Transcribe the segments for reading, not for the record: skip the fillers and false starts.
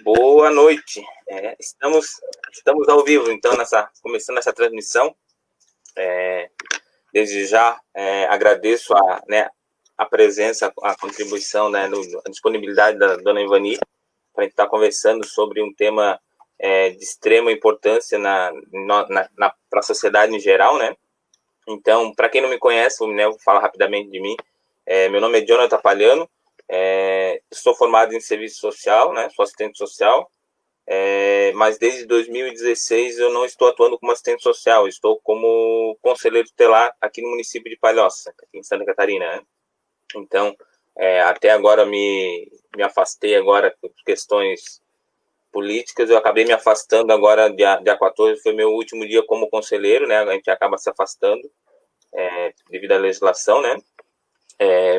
Boa noite. Estamos ao vivo, então, começando essa transmissão. Desde já, agradeço a presença, a contribuição, a disponibilidade da dona Ivani para a gente estar conversando sobre um tema de extrema importância para a sociedade em geral, né? Então, para quem não me conhece, vou falar rapidamente de mim. Meu nome é Jonathan Palhano, sou formado em serviço social, né? Sou assistente social, mas desde 2016 eu não estou atuando como assistente social, estou como conselheiro tutelar aqui no município de Palhoça, aqui em Santa Catarina, né? Então, até agora me afastei agora por questões políticas, eu acabei me afastando agora, dia 14, foi meu último dia como conselheiro, né? A gente acaba se afastando devido à legislação, né?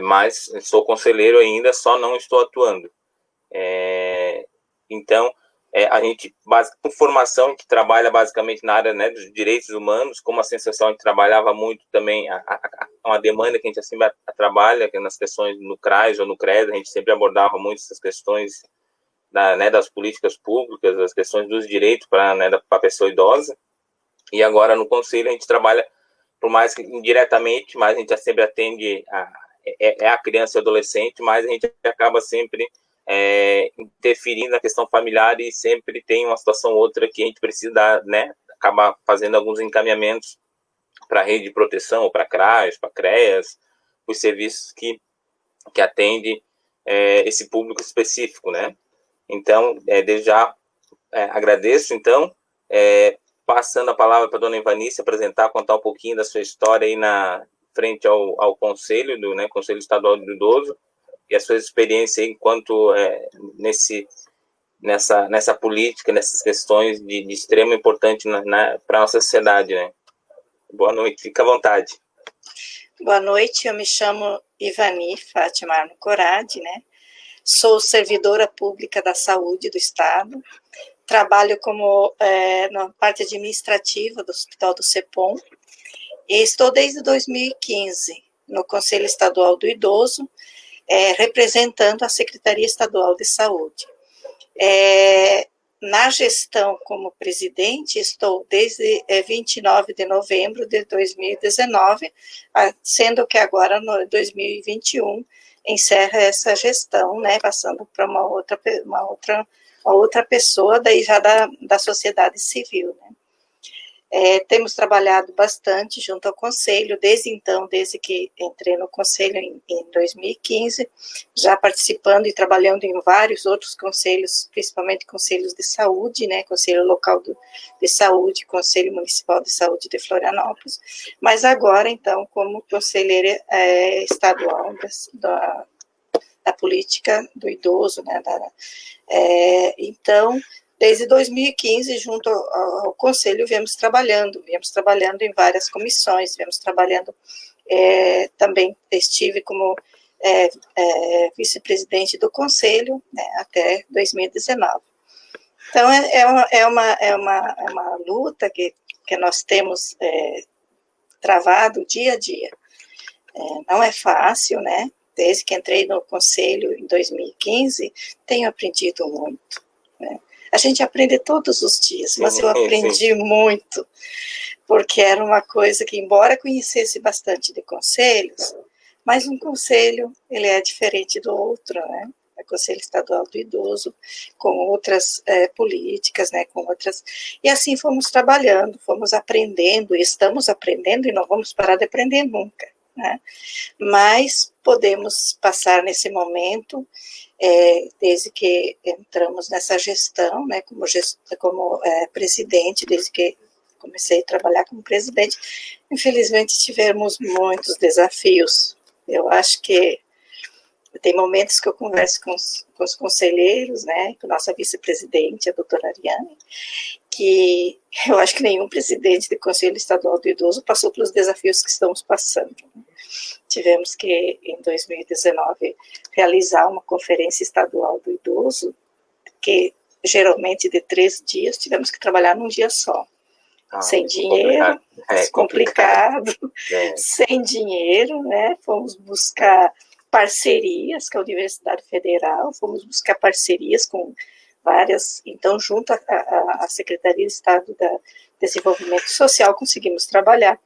Mas sou conselheiro ainda, só não estou atuando. Então, a gente, por formação, a gente trabalha basicamente na área, né, dos direitos humanos. Como assistente social, a gente trabalhava muito também, uma demanda que a gente sempre trabalha, que nas questões no CRAS ou no CRES, a gente sempre abordava muito essas questões das políticas públicas, as questões dos direitos para a pessoa idosa. E agora no conselho a gente trabalha, por mais que indiretamente, mas a gente sempre atende a criança e adolescente, mas a gente acaba sempre interferindo na questão familiar e sempre tem uma situação ou outra que a gente precisa acabar fazendo alguns encaminhamentos para a rede de proteção, ou para CRAS, para CREAS, os serviços que atendem esse público específico, né? Então, desde já agradeço, então, passando a palavra para a dona Ivani se apresentar, contar um pouquinho da sua história aí frente ao Conselho, Conselho Estadual do Idoso, e as suas experiências aí enquanto nessa política, nessas questões de extrema importância para a nossa sociedade, né? Boa noite, fica à vontade. Boa noite, eu me chamo Ivani Fátima Arno Corade, né? Sou servidora pública da saúde do Estado, trabalho na parte administrativa do Hospital do CEPOM, e estou desde 2015 no Conselho Estadual do Idoso, representando a Secretaria Estadual de Saúde. Na gestão como presidente, estou desde 29 de novembro de 2019, sendo que agora, no 2021, encerra essa gestão, né, passando para uma outra pessoa, daí já da sociedade civil, né. Temos trabalhado bastante junto ao Conselho, desde que entrei no Conselho em 2015, já participando e trabalhando em vários outros conselhos, principalmente conselhos de saúde, né, Conselho Local de Saúde, Conselho Municipal de Saúde de Florianópolis, mas agora, então, como conselheira estadual da política do idoso, né, então, desde 2015, junto ao Conselho, viemos trabalhando em várias comissões, também estive como vice-presidente do Conselho, né, até 2019. Então, é uma luta que nós temos travado dia a dia. Não é fácil, né? Desde que entrei no Conselho em 2015, tenho aprendido muito, né? A gente aprende todos os dias, mas eu aprendi muito, porque era uma coisa que, embora conhecesse bastante de conselhos, mas um conselho, ele é diferente do outro, né? É o Conselho Estadual do Idoso, com outras políticas, né? E assim fomos trabalhando, fomos aprendendo, e estamos aprendendo, e não vamos parar de aprender nunca, né? Mas podemos passar nesse momento, desde que entramos nessa gestão, né, como presidente, desde que comecei a trabalhar como presidente, infelizmente tivemos muitos desafios. Eu acho que tem momentos que eu converso com os conselheiros, né, com a nossa vice-presidente, a doutora Ariane, que eu acho que nenhum presidente do Conselho Estadual do Idoso passou pelos desafios que estamos passando. Tivemos que, em 2019, realizar uma conferência estadual do idoso, que geralmente de 3 dias, tivemos que trabalhar num dia só. Sem dinheiro, complicado. Sem dinheiro, né? Fomos buscar parcerias com a Universidade Federal, fomos buscar parcerias com várias, então, junto à Secretaria de Estado da Desenvolvimento Social, conseguimos trabalhar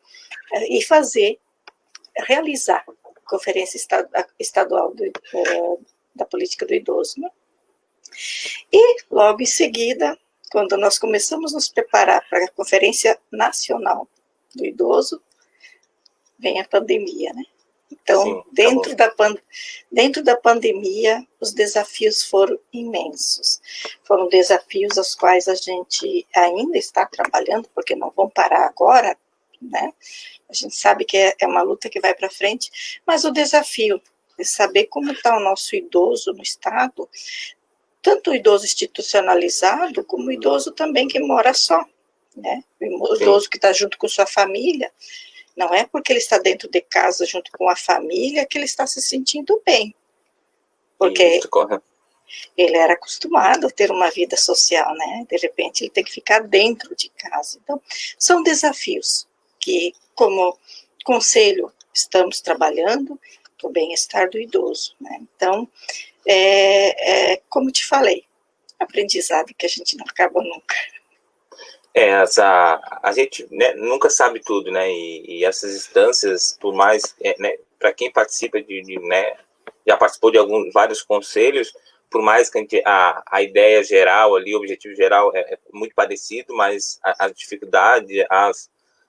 e realizar a Conferência Estadual da Política do Idoso, né? E, logo em seguida, quando nós começamos a nos preparar para a Conferência Nacional do Idoso, vem a pandemia, né? Então, sim, dentro da pandemia, os desafios foram imensos. Foram desafios aos quais a gente ainda está trabalhando, porque não vão parar agora, né? A gente sabe que é uma luta que vai para frente, mas o desafio de saber como está o nosso idoso no Estado, tanto o idoso institucionalizado, como o idoso também que mora só, né? O idoso que está junto com sua família. Não é porque ele está dentro de casa junto com a família que ele está se sentindo bem. Porque ele era acostumado a ter uma vida social, né? De repente ele tem que ficar dentro de casa. Então, são desafios que, como conselho, estamos trabalhando para o bem-estar do idoso, né? Então, como te falei, aprendizado que a gente não acaba nunca. A gente, né, nunca sabe tudo, né, e essas instâncias, por mais, né, para quem participa né, já participou de vários conselhos, por mais que a ideia geral ali, o objetivo geral é muito parecido, mas a dificuldade,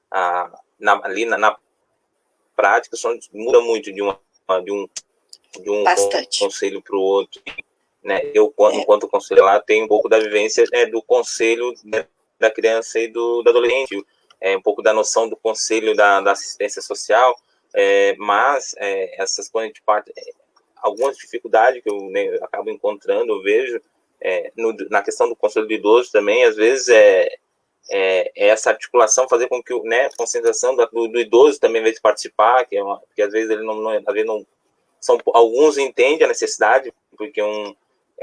ali na prática, muda muito de um conselho para o outro, né, eu, enquanto conselheiro lá, tenho um pouco da vivência do conselho, né, da criança e do adolescente, um pouco da noção do conselho da assistência social, mas essas quando a gente parte, algumas dificuldades que eu, né, acabo encontrando, eu vejo, na questão do conselho do idoso também, às vezes essa articulação fazer com que, né, a conscientização do idoso também vai participar, porque às vezes ele não alguns entendem a necessidade, porque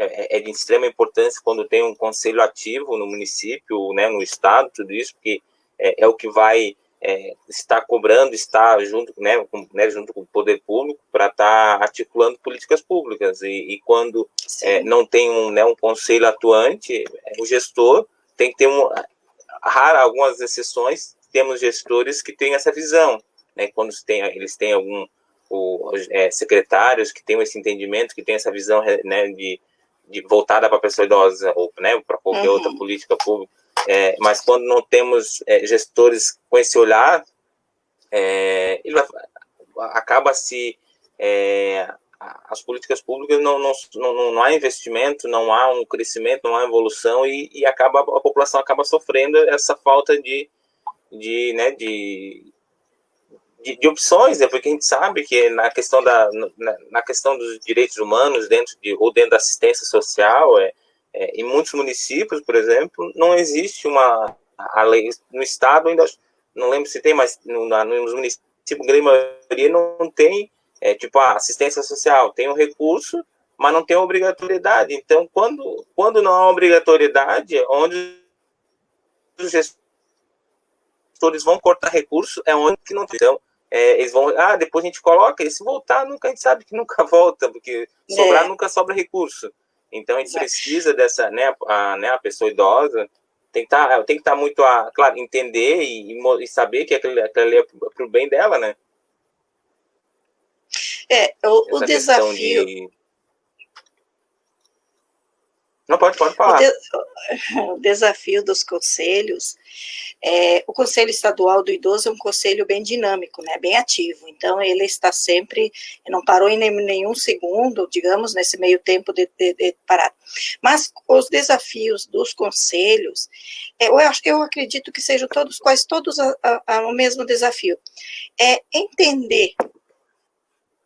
é de extrema importância quando tem um conselho ativo no município, né, no estado, tudo isso, porque é o que vai estar cobrando, estar junto, junto com o poder público para estar articulando políticas públicas. E quando não tem um conselho atuante, o gestor tem que ter algumas exceções, temos gestores que têm essa visão, né, quando eles têm secretários que têm esse entendimento, que têm essa visão, né, de voltada para a pessoa idosa, ou, né, para qualquer outra política pública, mas quando não temos gestores com esse olhar, ele acaba as políticas públicas não há investimento, não há um crescimento, não há evolução, e a população acaba sofrendo essa falta de opções, porque a gente sabe que na questão dos direitos humanos ou dentro da assistência social, em muitos municípios, por exemplo, não existe a lei no estado, ainda não lembro se tem, mas nos municípios, a grande maioria não tem, tipo a assistência social, tem um recurso, mas não tem obrigatoriedade. Então, quando não há obrigatoriedade, onde os gestores vão cortar recurso, é onde que não tem. Então, eles vão, depois a gente coloca, e se voltar, a gente sabe que nunca volta, porque sobrar nunca sobra recurso. Então a gente precisa dessa, né, a pessoa idosa tem que estar muito, claro, entender e saber que aquilo ali é para o bem dela, né? O desafio... Não, pode falar. O desafio dos conselhos, o Conselho Estadual do Idoso é um conselho bem dinâmico, né, bem ativo, então ele está sempre, não parou em nenhum segundo, digamos, nesse meio tempo de parar. Mas os desafios dos conselhos, eu acredito que sejam quase todos o mesmo desafio, é entender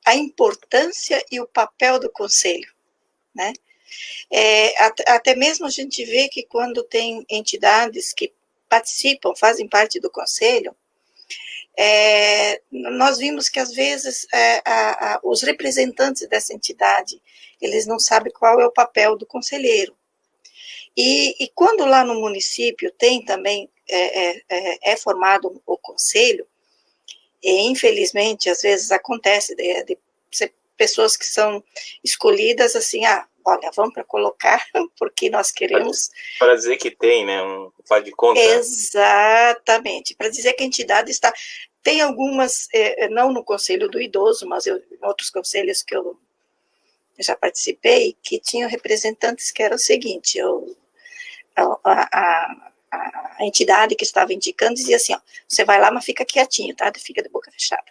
a importância e o papel do conselho, né? Até mesmo a gente vê que quando tem entidades que participam, fazem parte do conselho, nós vimos que às vezes os representantes dessa entidade, eles não sabem qual é o papel do conselheiro. E quando lá no município tem também, formado o conselho, e infelizmente às vezes acontece de você pessoas que são escolhidas assim, olha, vamos para colocar, porque nós queremos... Para dizer que tem, né, faz de conta. Exatamente, para dizer que a entidade está... Tem algumas, não no Conselho do Idoso, mas em outros conselhos que eu já participei, que tinham representantes que era o seguinte, a entidade que estava indicando dizia assim, você vai lá, mas fica quietinho, tá? Fica de boca fechada.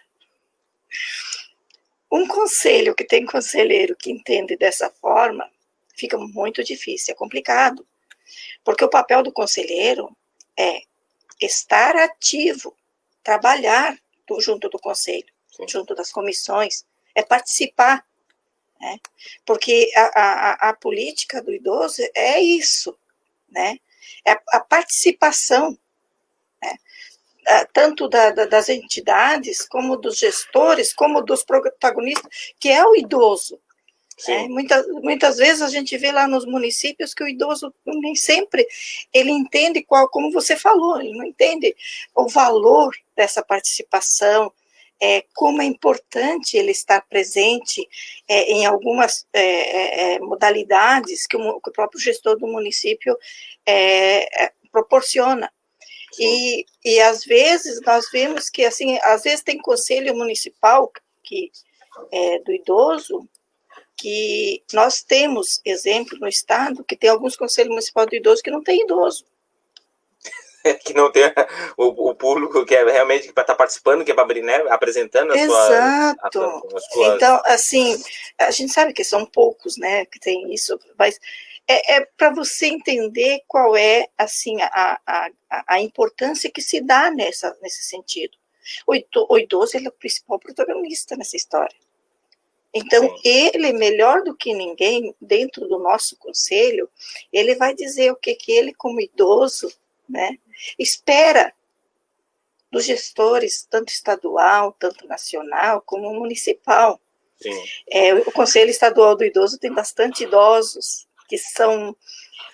Um conselho que tem conselheiro que entende dessa forma, fica muito difícil, é complicado. Porque o papel do conselheiro é estar ativo, trabalhar junto do conselho, sim, junto das comissões, é participar, né? Porque a política do idoso é isso, né? É a participação, né? Tanto das entidades, como dos gestores, como dos protagonistas, que é o idoso. Né? Muitas vezes a gente vê lá nos municípios que o idoso nem sempre ele entende como você falou, ele não entende o valor dessa participação, como é importante ele estar presente em algumas modalidades que o próprio gestor do município proporciona. E às vezes nós vemos que, assim, às vezes tem conselho municipal do idoso, que nós temos exemplo no estado, que tem alguns conselhos municipais do idoso que não tem idoso. Que não tem o público que é realmente para estar participando, que é para abrir, né, apresentando as suas... Então, assim, a gente sabe que são poucos, né, que tem isso, mas para você entender qual é, assim, a importância que se dá nesse sentido. O idoso, ele é o principal protagonista nessa história. Então, sim, ele, melhor do que ninguém, dentro do nosso conselho, ele vai dizer o que ele, como idoso, né, espera dos gestores, tanto estadual, tanto nacional, como municipal. O Conselho Estadual do Idoso tem bastante idosos, que são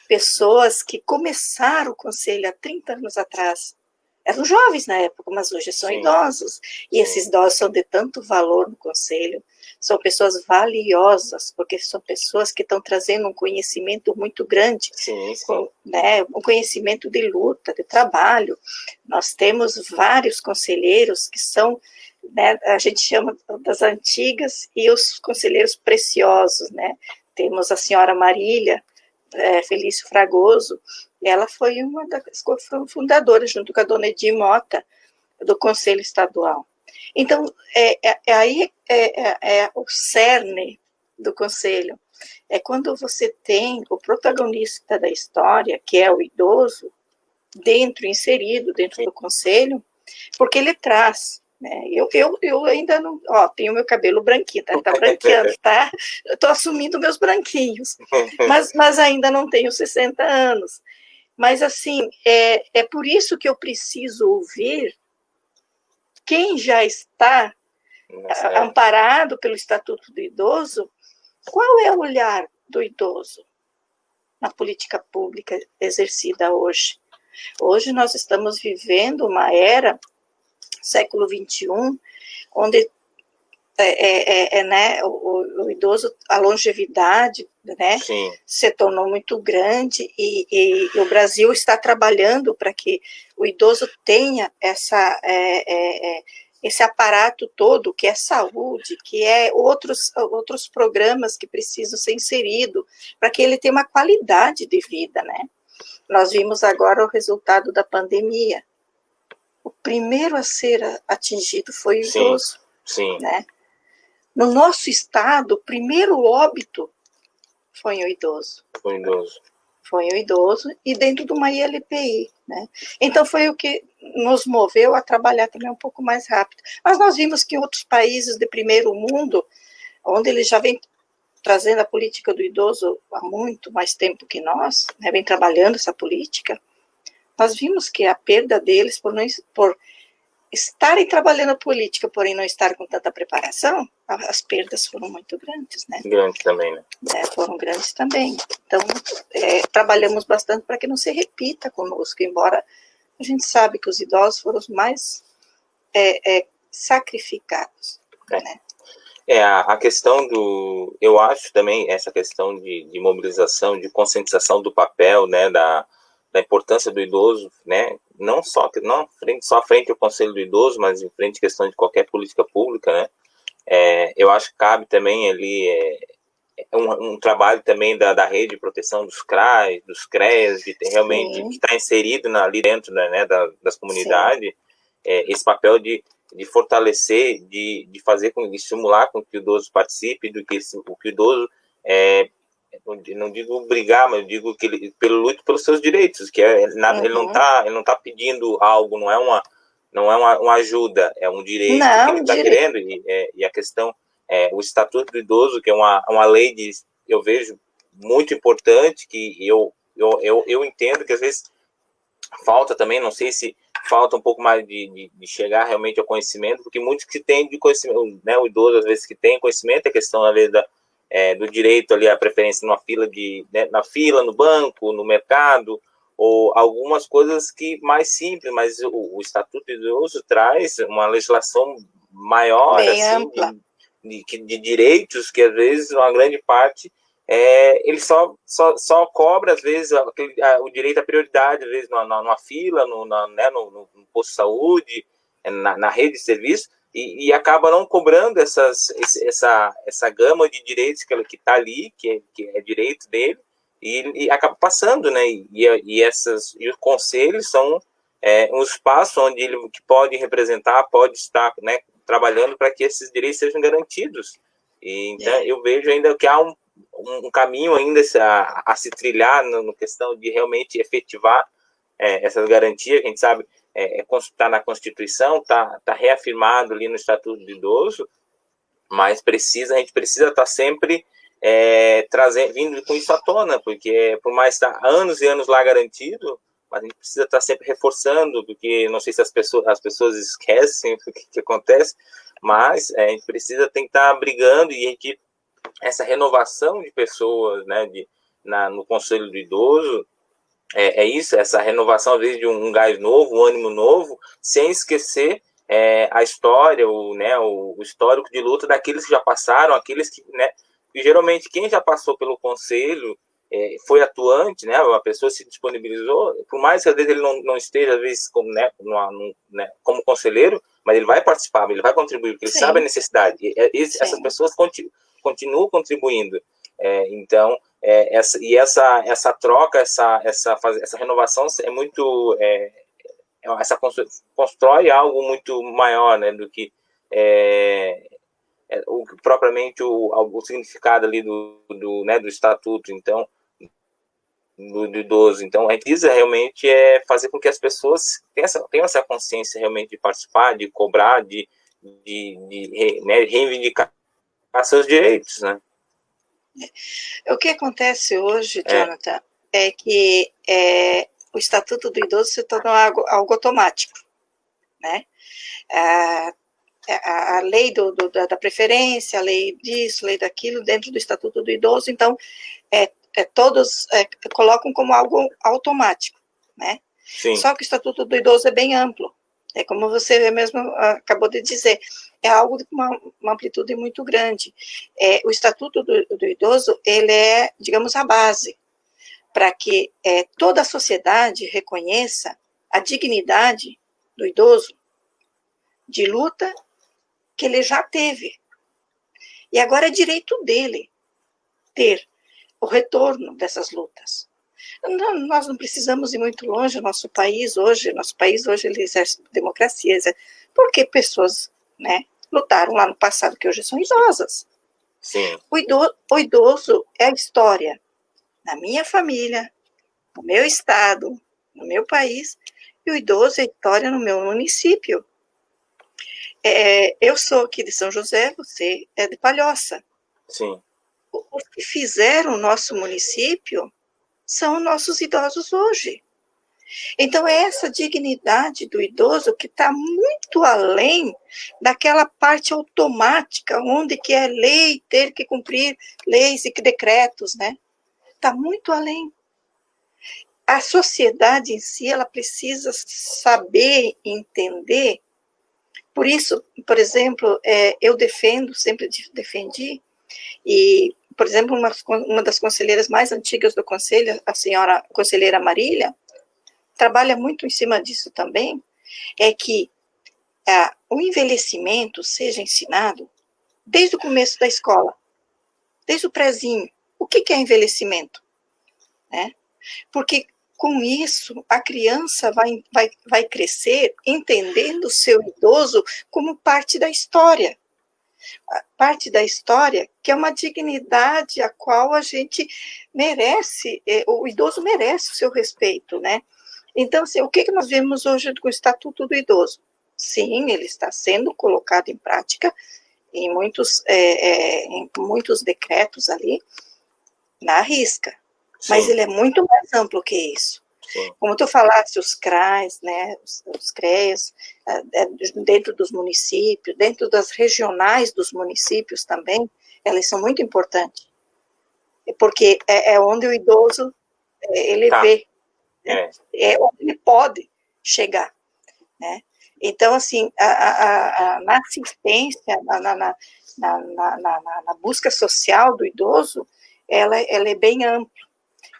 pessoas que começaram o conselho há 30 anos atrás. Eram jovens na época, mas hoje são idosos. E esses idosos são de tanto valor no conselho. São pessoas valiosas, porque são pessoas que estão trazendo um conhecimento muito grande, né, um conhecimento de luta, de trabalho. Nós temos vários conselheiros que são, né, a gente chama das antigas, e os conselheiros preciosos, né? Temos a senhora Marília Felício Fragoso, ela foi uma das fundadoras, junto com a dona Edi Mota, do Conselho Estadual. Então, aí o cerne do Conselho. É quando você tem o protagonista da história, que é o idoso, inserido dentro do Conselho, porque ele traz... Eu ainda não... tenho meu cabelo branquinho, tá branqueando, tá? Eu tô assumindo meus branquinhos, mas ainda não tenho 60 anos. Mas, assim, é por isso que eu preciso ouvir quem já está amparado pelo Estatuto do Idoso, qual é o olhar do idoso na política pública exercida hoje. Hoje nós estamos vivendo uma era, século XXI, onde né, o idoso, a longevidade, né, se tornou muito grande e o Brasil está trabalhando para que o idoso tenha esse aparato todo, que é saúde, que é outros programas que precisam ser inseridos, para que ele tenha uma qualidade de vida, né? Nós vimos agora o resultado da pandemia. O primeiro a ser atingido foi o idoso, né? No nosso estado, o primeiro óbito foi o idoso. Foi o idoso, e dentro de uma ILPI, né? Então, foi o que nos moveu a trabalhar também um pouco mais rápido. Mas nós vimos que em outros países de primeiro mundo, onde eles já vêm trazendo a política do idoso há muito mais tempo que nós, né, vem trabalhando essa política, nós vimos que a perda deles por estarem trabalhando a política, porém não estar com tanta preparação, as perdas foram muito grandes, né? Grandes também, né? Foram grandes também. Então, trabalhamos bastante para que não se repita conosco, embora a gente sabe que os idosos foram os mais sacrificados, né? A questão eu acho também essa questão de mobilização, de conscientização do papel, né, da importância do idoso, né, não só frente ao Conselho do Idoso, mas em frente à questão de qualquer política pública, né, eu acho que cabe também ali um trabalho também da rede de proteção dos CRAs, dos CREAs, de realmente estar inserido ali dentro, né, das comunidades, esse papel de fortalecer, de fazer, de estimular com que o idoso participe, do que o idoso, não digo brigar, mas eu digo que ele luta pelos seus direitos, que ele não tá pedindo algo, não é uma ajuda, é um direito que ele está querendo, e a questão, o Estatuto do Idoso, que é uma lei eu vejo muito importante, que eu entendo que às vezes falta também, não sei se falta um pouco mais de chegar realmente ao conhecimento, porque muitos que têm de conhecimento, né, o idoso às vezes que tem conhecimento, a questão às vezes do direito ali, a preferência numa fila na fila, no banco, no mercado, ou algumas coisas que mais simples, mas o Estatuto do Idoso traz uma legislação maior, bem assim, ampla. De direitos que às vezes uma grande parte ele só cobra, às vezes, o direito à prioridade, às vezes, numa fila, no posto de saúde, na rede de serviço, e acaba não cobrando essa gama de direitos que está ali, que é direito dele, e acaba passando, né? E os conselhos são um espaço onde ele que pode representar, pode estar, né, trabalhando para que esses direitos sejam garantidos. E, então, eu vejo ainda que há um caminho ainda a se trilhar na questão de realmente efetivar essas garantias, que a gente sabe está na Constituição, está reafirmado ali no Estatuto do Idoso, mas a gente precisa estar sempre vindo com isso à tona, porque por mais estar anos e anos lá garantido, mas a gente precisa estar sempre reforçando, porque não sei se as pessoas esquecem o que acontece, mas a gente precisa tentar brigando, e a gente, essa renovação de pessoas, né, no Conselho do Idoso, isso, essa renovação, às vezes, de um gás novo, um ânimo novo, sem esquecer a história, o histórico de luta daqueles que já passaram, aqueles que, né, e geralmente quem já passou pelo Conselho foi atuante, né, a pessoa se disponibilizou, por mais que às vezes ele não esteja, às vezes, como conselheiro, mas ele vai participar, ele vai contribuir, porque ele sabe a necessidade. Essas pessoas continuam contribuindo. Então, essa troca, essa renovação é muito... constrói algo muito maior, né, do que propriamente o significado ali do Estatuto, então, do idoso. Então, a gente precisa realmente fazer com que as pessoas tenham essa consciência realmente de participar, de cobrar, de reivindicar seus direitos, né? O que acontece hoje, Jonathan, é que o Estatuto do Idoso se tornou algo automático, né? A lei da preferência, a lei disso, a lei daquilo, dentro do Estatuto do Idoso, então, todos colocam como algo automático, né? Sim. Só que o Estatuto do Idoso é bem amplo, como você mesmo acabou de dizer, é algo de uma amplitude muito grande. O Estatuto do Idoso, ele é, digamos, a base para que toda a sociedade reconheça a dignidade do idoso de luta que ele já teve. E agora é direito dele ter o retorno dessas lutas. Nós não precisamos ir muito longe. Nosso país hoje ele exerce democracia, porque pessoas, né, lutaram lá no passado, que hoje são idosas. Sim. O idoso é a história na minha família, no meu estado, no meu país, e o idoso é a história no meu município. Eu sou aqui de São José, você é de Palhoça. Sim. Os que fizeram o nosso município são nossos idosos hoje. Então, é essa dignidade do idoso que está muito além daquela parte automática, onde que é lei ter que cumprir leis e decretos, né? Está muito além. A sociedade em si, ela precisa saber, entender, Por isso, por exemplo, eu sempre defendi, e, por exemplo, uma das conselheiras mais antigas do conselho, a senhora conselheira Marília, trabalha muito em cima disso também, é que o envelhecimento seja ensinado desde o começo da escola, desde o prézinho. O que é envelhecimento? Né? Porque com isso a criança vai crescer entendendo o seu idoso como parte da história. Parte da história que é uma dignidade a qual a gente merece, o idoso merece o seu respeito, né? Então, assim, o que nós vemos hoje com o Estatuto do Idoso? Sim, ele está sendo colocado em prática em muitos decretos ali, na risca, mas ele é muito mais amplo que isso. Sim. Como tu falaste, os CRAs, né, os CREAs, dentro dos municípios, dentro das regionais dos municípios também, elas são muito importantes, porque é onde o idoso, ele vê, né, é onde ele pode chegar, né. Então, assim, na assistência, na busca social do idoso, ela é bem ampla.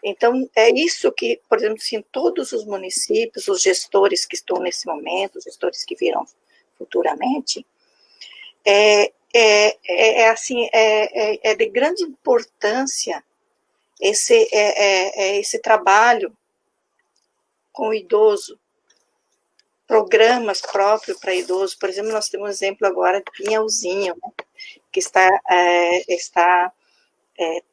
Então, é isso que, por exemplo, assim, todos os municípios, os gestores que estão nesse momento, os gestores que virão futuramente, é de grande importância esse trabalho com o idoso, programas próprios para idoso. Por exemplo, nós temos um exemplo agora de Pinhalzinho, né, que está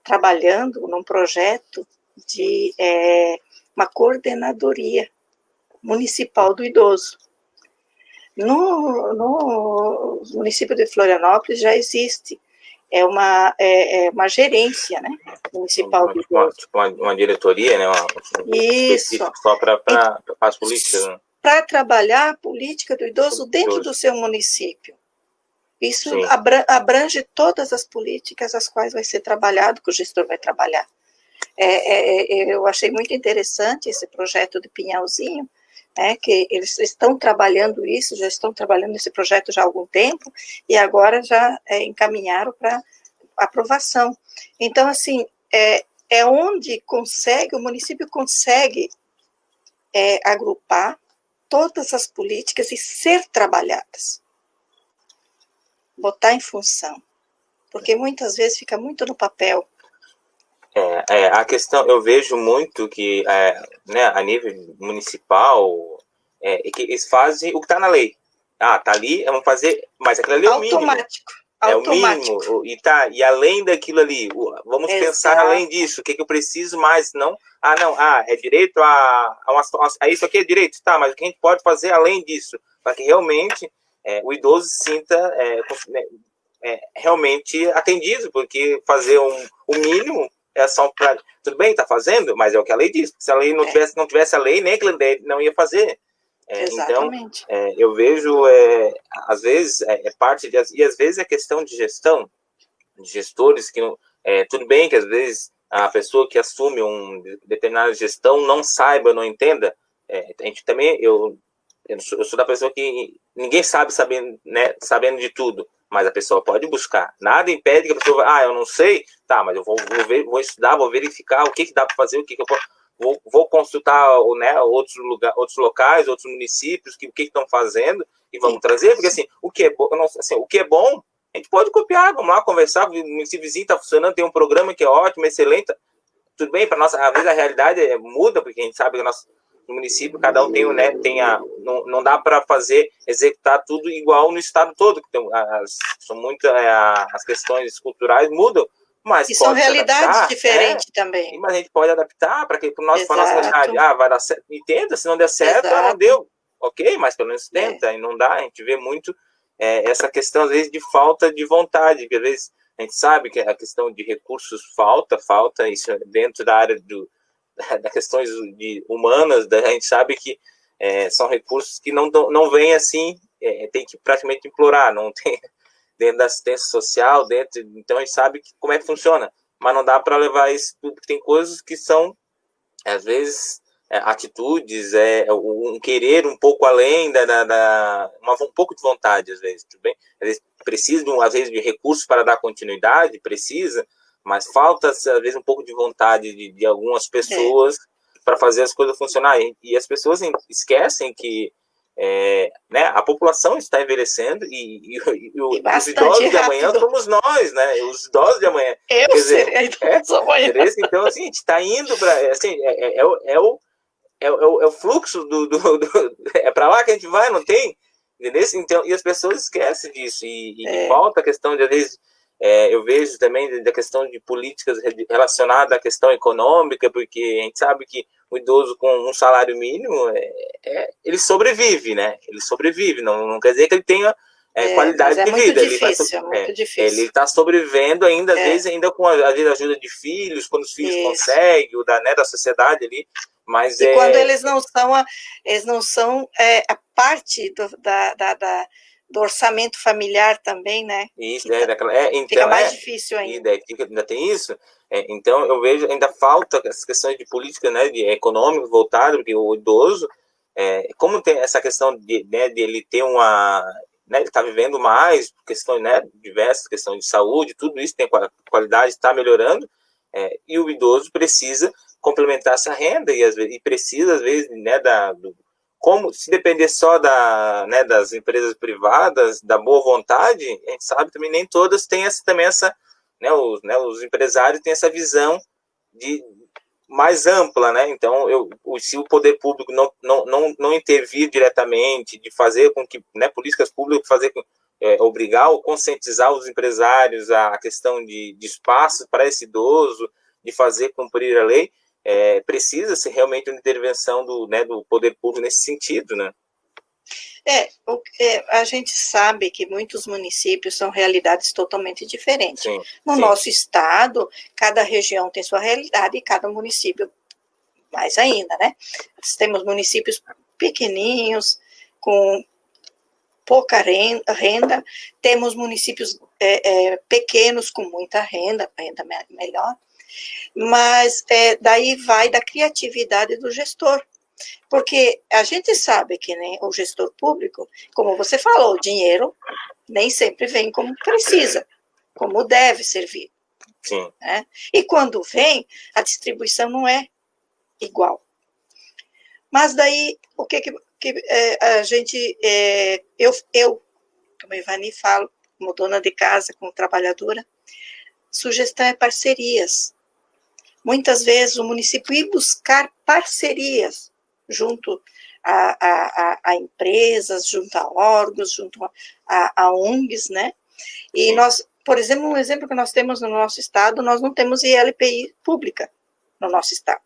trabalhando num projeto de uma coordenadoria municipal do idoso. No município de Florianópolis já existe uma gerência, né, municipal do idoso. Tipo uma diretoria, né? Isso. Só para as políticas, né? Para trabalhar a política do idoso dentro do seu município. Isso abrange todas as políticas as quais vai ser trabalhado, que o gestor vai trabalhar. Eu achei muito interessante esse projeto de Pinhalzinho, né, que eles estão trabalhando isso, já estão trabalhando nesse projeto já há algum tempo, e agora já encaminharam para aprovação. Então, assim, onde o município consegue agrupar todas as políticas e ser trabalhadas, botar em função, porque muitas vezes fica muito no papel. A questão, eu vejo muito que, né, a nível municipal, que eles fazem o que está na lei. Tá ali, vamos fazer, mas aquilo ali é o mínimo. Automático. É o mínimo, e além daquilo ali, vamos pensar além disso, o que eu preciso mais, não, é direito a isso aqui é direito, tá, mas o que a gente pode fazer além disso, para que realmente o idoso se sinta realmente atendido, porque fazer o mínimo é só para, tudo bem, tá fazendo, mas é o que a lei diz, se a lei não tivesse a lei, nem aquilo não ia fazer. Então, eu vejo, às vezes, parte e às vezes é questão de gestão, de gestores que, tudo bem que às vezes a pessoa que assume uma determinada gestão não saiba, não entenda, a gente também, eu sou da pessoa que ninguém sabendo de tudo, mas a pessoa pode buscar, nada impede que a pessoa, eu não sei, tá, mas eu vou estudar, vou verificar o que dá para fazer, o que eu posso. Vou consultar, né, outros locais, outros municípios, o que estão fazendo, e vamos trazer, porque assim, o que é bom, a gente pode copiar, vamos lá conversar, o município vizinho está funcionando, tem um programa que é ótimo, excelente, tudo bem, para nossa, às vezes a realidade muda, porque a gente sabe que no município cada um não dá para executar tudo igual no estado todo, que são muitas, as questões culturais mudam, mas e são realidades diferentes também. Mas a gente pode adaptar para nossa realidade. Vai dar certo. E tenta, se não der certo, não deu. Ok, mas pelo menos tenta. E não dá. A gente vê muito essa questão, às vezes, de falta de vontade. Porque, às vezes, a gente sabe que a questão de recursos falta isso dentro da área das questões humanas. A gente sabe que são recursos que não vêm assim, tem que praticamente implorar, não tem. Dentro da assistência social, então a gente sabe como é que funciona, mas não dá para levar isso tudo, porque tem coisas que são, às vezes, atitudes, um querer um pouco além um pouco de vontade, às vezes, tudo bem? Às vezes precisa, às vezes, de recursos para dar continuidade, precisa, mas falta, às vezes, um pouco de vontade de algumas pessoas para fazer as coisas funcionarem. E as pessoas esquecem que né, a população está envelhecendo e os idosos de amanhã somos nós, né? Os idosos de amanhã. Eu serei idoso amanhã. Então, assim, a gente está indo para... Assim, é o fluxo é para lá que a gente vai, não tem? Entendeu? Então, e as pessoas esquecem disso. E falta a questão de, às vezes, eu vejo também da questão de políticas relacionadas à questão econômica, porque a gente sabe que o idoso com um salário mínimo, ele sobrevive, né? Ele sobrevive, não quer dizer que ele tenha qualidade de vida. Ele está sobrevivendo ainda, às vezes, ainda com a ajuda de filhos, quando os filhos conseguem, da sociedade ali. Mas quando eles não são a parte do orçamento familiar também, né? Isso, então, fica mais difícil ainda. Ainda tem isso. Então, eu vejo, ainda falta as questões de política, né, de econômico voltado, porque o idoso, como tem essa questão de ele ter né, ele está vivendo mais, questões, né, diversas questões de saúde, tudo isso tem qualidade, está melhorando, e o idoso precisa complementar essa renda e precisa, às vezes, né, como se depender só né, das empresas privadas, da boa vontade, a gente sabe também nem todas têm né, os empresários têm essa visão mais ampla, né? Então, se o poder público não intervir diretamente, de fazer com que, né, políticas públicas obrigar ou conscientizar os empresários a questão de espaço para esse idoso, de fazer cumprir a lei, precisa ser realmente uma intervenção do poder público nesse sentido, né? A gente sabe que muitos municípios são realidades totalmente diferentes. Sim, no nosso estado, cada região tem sua realidade e cada município mais ainda, né? Nós temos municípios pequeninhos, com pouca renda, temos municípios pequenos com muita renda melhor, mas daí vai da criatividade do gestor. Porque a gente sabe que, né, o gestor público, como você falou, o dinheiro nem sempre vem como precisa, como deve servir. Sim. Né? E quando vem, a distribuição não é igual. Mas daí, o que a gente... eu, como a Ivani falo, como dona de casa, como trabalhadora, sugestão é parcerias. Muitas vezes o município ir buscar parcerias junto a empresas, junto a órgãos, junto a ONGs, né? E nós, por exemplo, um exemplo que nós temos no nosso estado, nós não temos ILPI pública no nosso estado.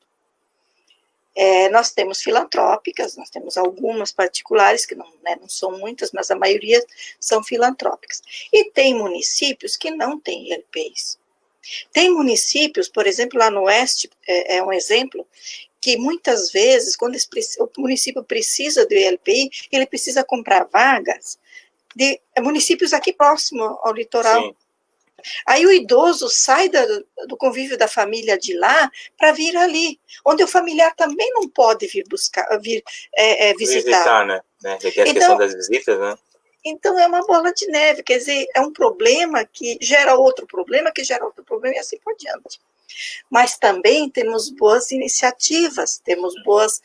Nós temos filantrópicas, nós temos algumas particulares, que não são muitas, mas a maioria são filantrópicas. E tem municípios que não têm ILPIs. Tem municípios, por exemplo, lá no Oeste, é um exemplo, que muitas vezes, quando o município precisa do ILPI, ele precisa comprar vagas de municípios aqui próximo ao litoral. Sim. Aí o idoso sai do convívio da família de lá para vir ali, onde o familiar também não pode vir visitar. Né? Porque a questão das visitas, né? Então, é uma bola de neve, quer dizer, é um problema que gera outro problema, que gera outro problema, e assim por diante. Mas também temos boas iniciativas, temos boas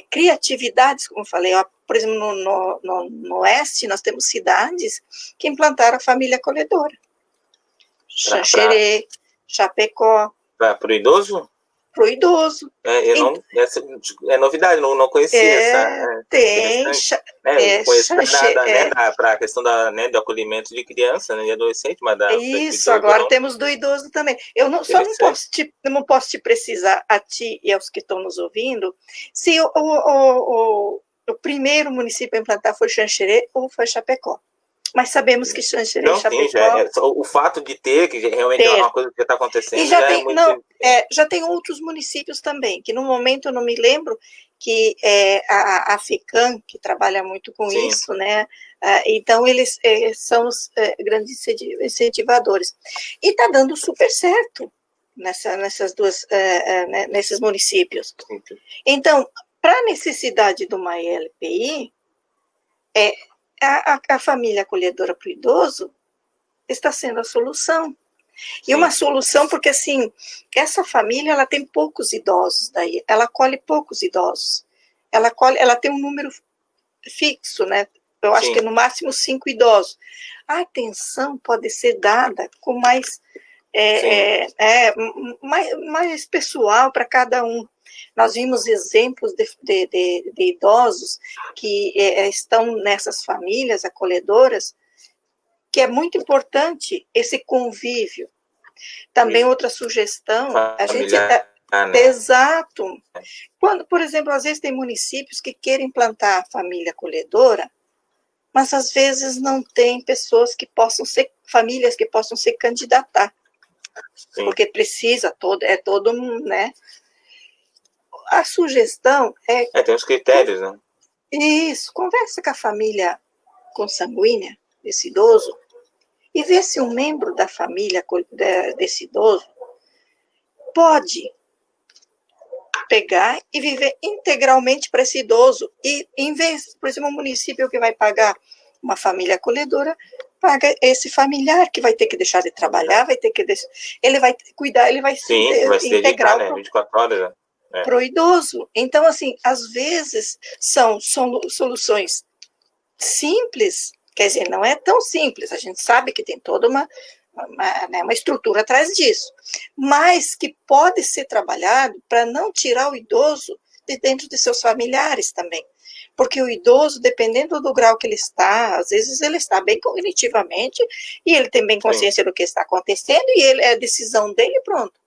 criatividades, como eu falei, por exemplo, no Oeste, nós temos cidades que implantaram a família acolhedora. Xanxerê, Chapecó. Para o idoso? Para o idoso. Essa é novidade, não conhecia essa. Tem. Conheço para a questão do acolhimento de criança, né, de adolescente, mas isso, agora temos do idoso também. Eu não posso te precisar, a ti e aos que estão nos ouvindo, se o primeiro município a implantar foi Xanxerê ou foi Chapecó. Mas sabemos que Xanxerê e Chapecó... o fato de ter, que realmente é uma coisa que está acontecendo, e já tem outros municípios também, que no momento eu não me lembro, que a FECAM, que trabalha muito com isso, né? Então, eles são os grandes incentivadores. E está dando super certo, nesses municípios. Então, para a necessidade de uma ELPI, a família acolhedora para o idoso está sendo a solução. E uma solução porque, assim, essa família, ela tem poucos idosos daí, ela acolhe poucos idosos. Ela tem um número fixo, né? Eu acho que no máximo 5 idosos. A atenção pode ser dada com mais pessoal para cada um. Nós vimos exemplos de idosos que estão nessas famílias acolhedoras, que é muito importante esse convívio. Também outra sugestão, exato. Quando, por exemplo, às vezes tem municípios que querem implantar a família acolhedora, mas às vezes não tem pessoas que possam ser, famílias que possam se candidatar. Sim. Porque precisa todo mundo, né? A sugestão tem os critérios, né? Isso, conversa com a família consanguínea desse idoso e vê se um membro da família desse idoso pode pegar e viver integralmente para esse idoso. E, em vez, por exemplo, o município que vai pagar uma família acolhedora, paga esse familiar que vai ter que deixar de trabalhar, ele vai cuidar, ele vai se integrar, né? 24 horas, né? Para o idoso. Então, assim, às vezes são soluções simples, quer dizer, não é tão simples, a gente sabe que tem toda uma estrutura atrás disso, mas que pode ser trabalhado para não tirar o idoso de dentro de seus familiares também. Porque o idoso, dependendo do grau que ele está, às vezes ele está bem cognitivamente e ele tem bem consciência do que está acontecendo e é a decisão dele, pronto.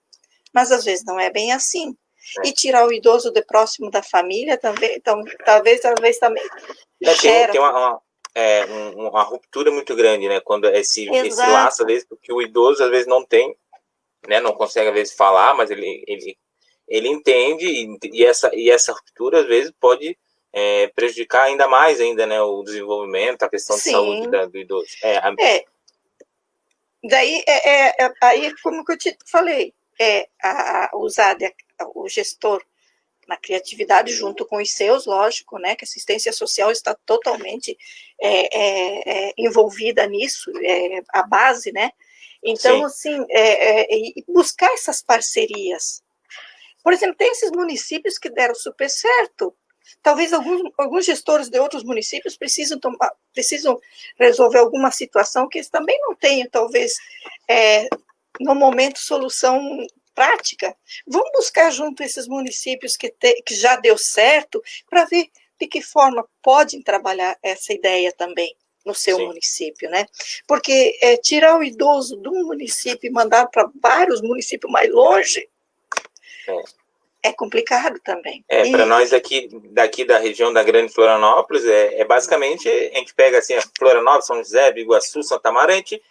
Mas às vezes não é bem assim. E tirar o idoso de próximo da família também, então, talvez também gera... Tem uma ruptura muito grande, né? Quando esse laço, às vezes, porque o idoso, às vezes, não tem, né? Não consegue, às vezes, falar, mas ele entende e essa ruptura, às vezes, pode prejudicar ainda mais, né? O desenvolvimento, a questão de saúde do idoso. Daí, aí, como que eu te falei, usar o gestor na criatividade junto com os seus, lógico, né, que a assistência social está totalmente envolvida nisso, a base, né, então, assim, buscar essas parcerias. Por exemplo, tem esses municípios que deram super certo, talvez alguns gestores de outros municípios precisam resolver alguma situação que eles também não tenham, talvez, no momento, solução prática. Vamos buscar junto esses municípios que já deu certo, para ver de que forma podem trabalhar essa ideia também no seu município, né? Porque tirar o idoso de um município e mandar para vários municípios mais longe é complicado também. Para nós daqui da região da Grande Florianópolis, basicamente, a gente pega assim, Florianópolis, São José, Biguaçu, Santa Maria, a gente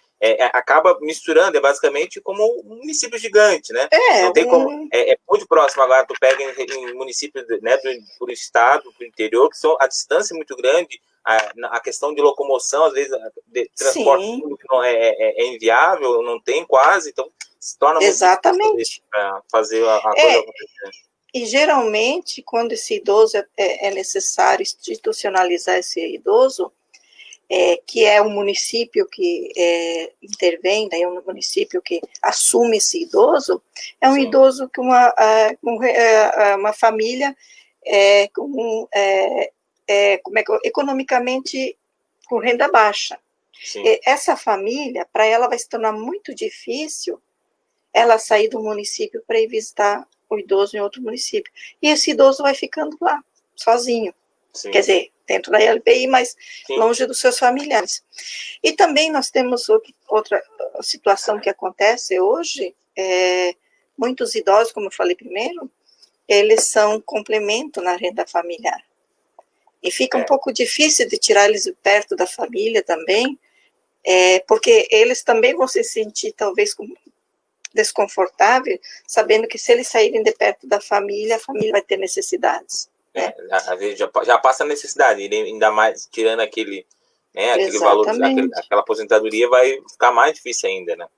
acaba misturando, basicamente como um município gigante, né? Não tem como, muito próximo. Agora tu pega em municípios, né, do estado, do interior, que a distância é muito grande, a questão de locomoção, às vezes, de transporte público não é inviável, não tem quase, então se torna muito difícil para fazer a coisa acontecer. E geralmente, quando esse idoso é necessário institucionalizar esse idoso, que é um município que intervém, daí é um município que assume esse idoso, é um idoso que uma família economicamente com renda baixa. Essa família, para ela vai se tornar muito difícil ela sair do município para ir visitar o idoso em outro município. E esse idoso vai ficando lá, sozinho. Quer dizer, dentro da LPI, mas longe dos seus familiares. E também nós temos outra situação que acontece hoje, muitos idosos, como eu falei primeiro, eles são complemento na renda familiar. E fica um pouco difícil de tirar eles de perto da família também, porque eles também vão se sentir, talvez, desconfortável, sabendo que se eles saírem de perto da família, a família vai ter necessidades. Às vezes já passa a necessidade, ainda mais tirando aquele né? Aquele valor, Exatamente. aquela aposentadoria vai ficar mais difícil ainda, né?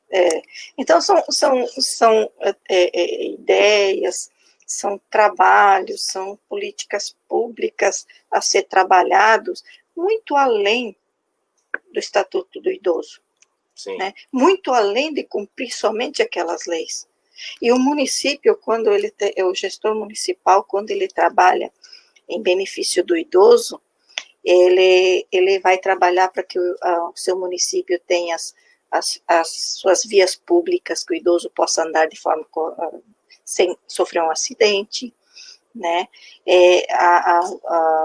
Então, são ideias, são trabalhos, são políticas públicas a ser trabalhados muito além do Estatuto do Idoso, né? Muito além de cumprir somente aquelas leis. E o município, quando o gestor municipal, quando ele trabalha em benefício do idoso, ele vai trabalhar para que o seu município tenha as suas vias públicas, que o idoso possa andar de forma sem sofrer um acidente, né?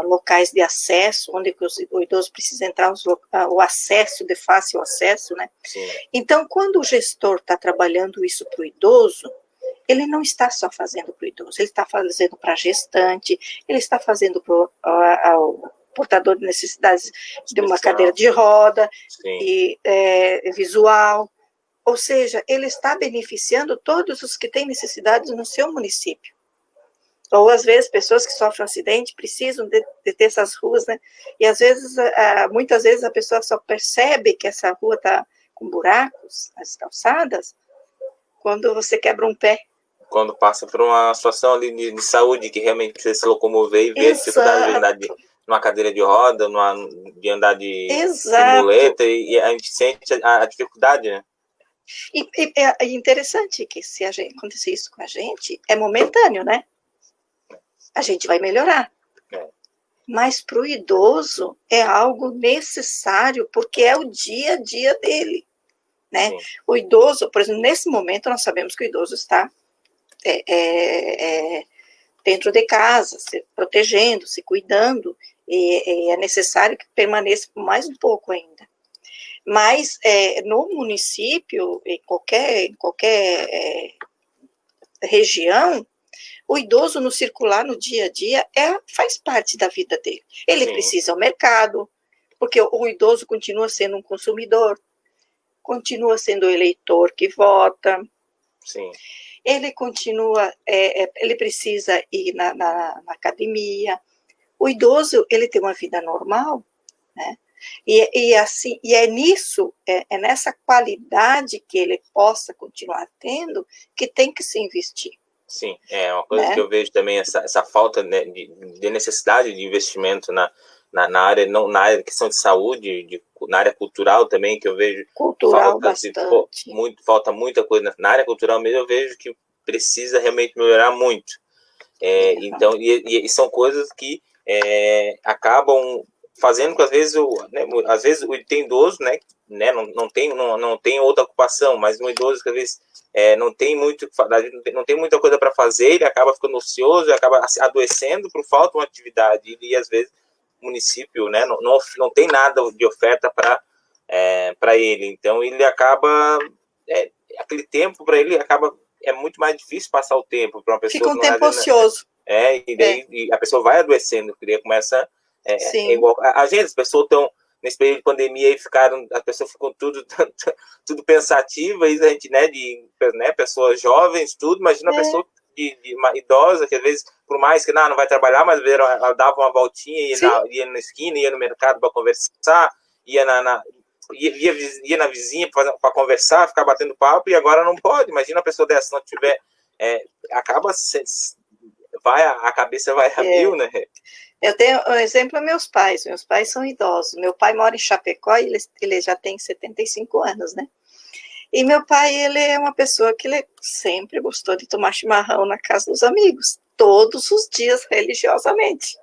Locais de acesso, onde o idoso precisa entrar, o acesso, de fácil acesso, né? Sim. Então, quando o gestor está trabalhando isso para o idoso, ele não está só fazendo para o idoso, ele está fazendo para a gestante, ele está fazendo para o portador de necessidades de uma cadeira de roda, e visual, ou seja, ele está beneficiando todos os que têm necessidades no seu município. Ou, às vezes, pessoas que sofrem um acidente precisam de ter essas ruas, né? E, às vezes, muitas vezes, a pessoa só percebe que essa rua está com buracos, as calçadas, quando você quebra um pé. Quando passa por uma situação ali de saúde, que realmente precisa se locomover e ver a dificuldade de andar numa cadeira de roda, de andar de muleta, e a gente sente a dificuldade, né? E é interessante que se acontecer isso com a gente, é momentâneo, né? A gente vai melhorar. Mas para o idoso é algo necessário, porque é o dia a dia dele, né? O idoso, por exemplo, nesse momento nós sabemos que o idoso está dentro de casa, se protegendo, se cuidando, e é necessário que permaneça por mais um pouco ainda. Mas no município, em qualquer região, o idoso no circular no dia a dia faz parte da vida dele. Ele precisa ir ao mercado, porque o idoso continua sendo um consumidor, continua sendo o eleitor que vota. Sim. Ele continua, ele precisa ir na academia. O idoso, ele tem uma vida normal, né? E é nisso, nessa qualidade que ele possa continuar tendo, que tem que se investir. Sim, é uma coisa que eu vejo também, essa falta, né, de necessidade de investimento na área, não na área de questão de saúde, na área cultural também, que eu vejo falta muita coisa na área cultural mesmo. Eu vejo que precisa realmente melhorar muito. Então, e são coisas que acabam fazendo que às vezes tem idoso, né, não tem outra ocupação, mas um idoso que às vezes não tem muita coisa para fazer, ele acaba ficando ocioso, acaba adoecendo por falta de uma atividade, e às vezes o município, né, não tem nada de oferta para ele, então ele acaba, aquele tempo para ele é muito mais difícil passar o tempo para uma pessoa. Fica um tempo ocioso. E daí a pessoa vai adoecendo, porque daí começa, igual a gente, as pessoas estão nesse período de pandemia e as pessoas ficam tudo pensativas, a gente, né, pessoas jovens, tudo, imagina a pessoa de uma idosa, que às vezes, por mais que não vai trabalhar, mas ela dava uma voltinha, ia na esquina, ia no mercado para conversar, ia na vizinha para conversar, ficar batendo papo, e agora não pode. Imagina a pessoa dessa, se não tiver, a cabeça vai a mil, né? Eu tenho um exemplo, meus pais são idosos. Meu pai mora em Chapecó e ele já tem 75 anos, né? E meu pai, ele é uma pessoa que ele sempre gostou de tomar chimarrão na casa dos amigos, todos os dias, religiosamente.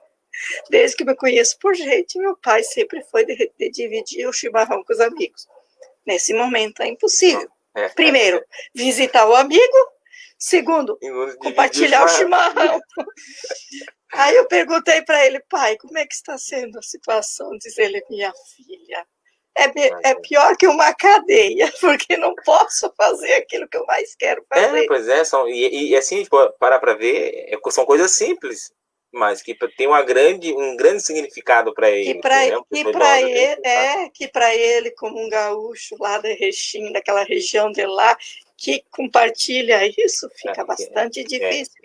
Desde que me conheço por gente, meu pai sempre foi de dividir o chimarrão com os amigos. Nesse momento é impossível. Primeiro, visitar o amigo. Segundo, compartilhar o chimarrão. Aí eu perguntei para ele, pai, como é que está sendo a situação? Diz ele, minha filha, é pior que uma cadeia, porque não posso fazer aquilo que eu mais quero fazer. Pois é, e assim, parar para ver, são coisas simples, mas que tem um grande significado para ele. Que para ele, como um gaúcho lá da Erechim, daquela região de lá, que compartilha isso, fica bastante difícil.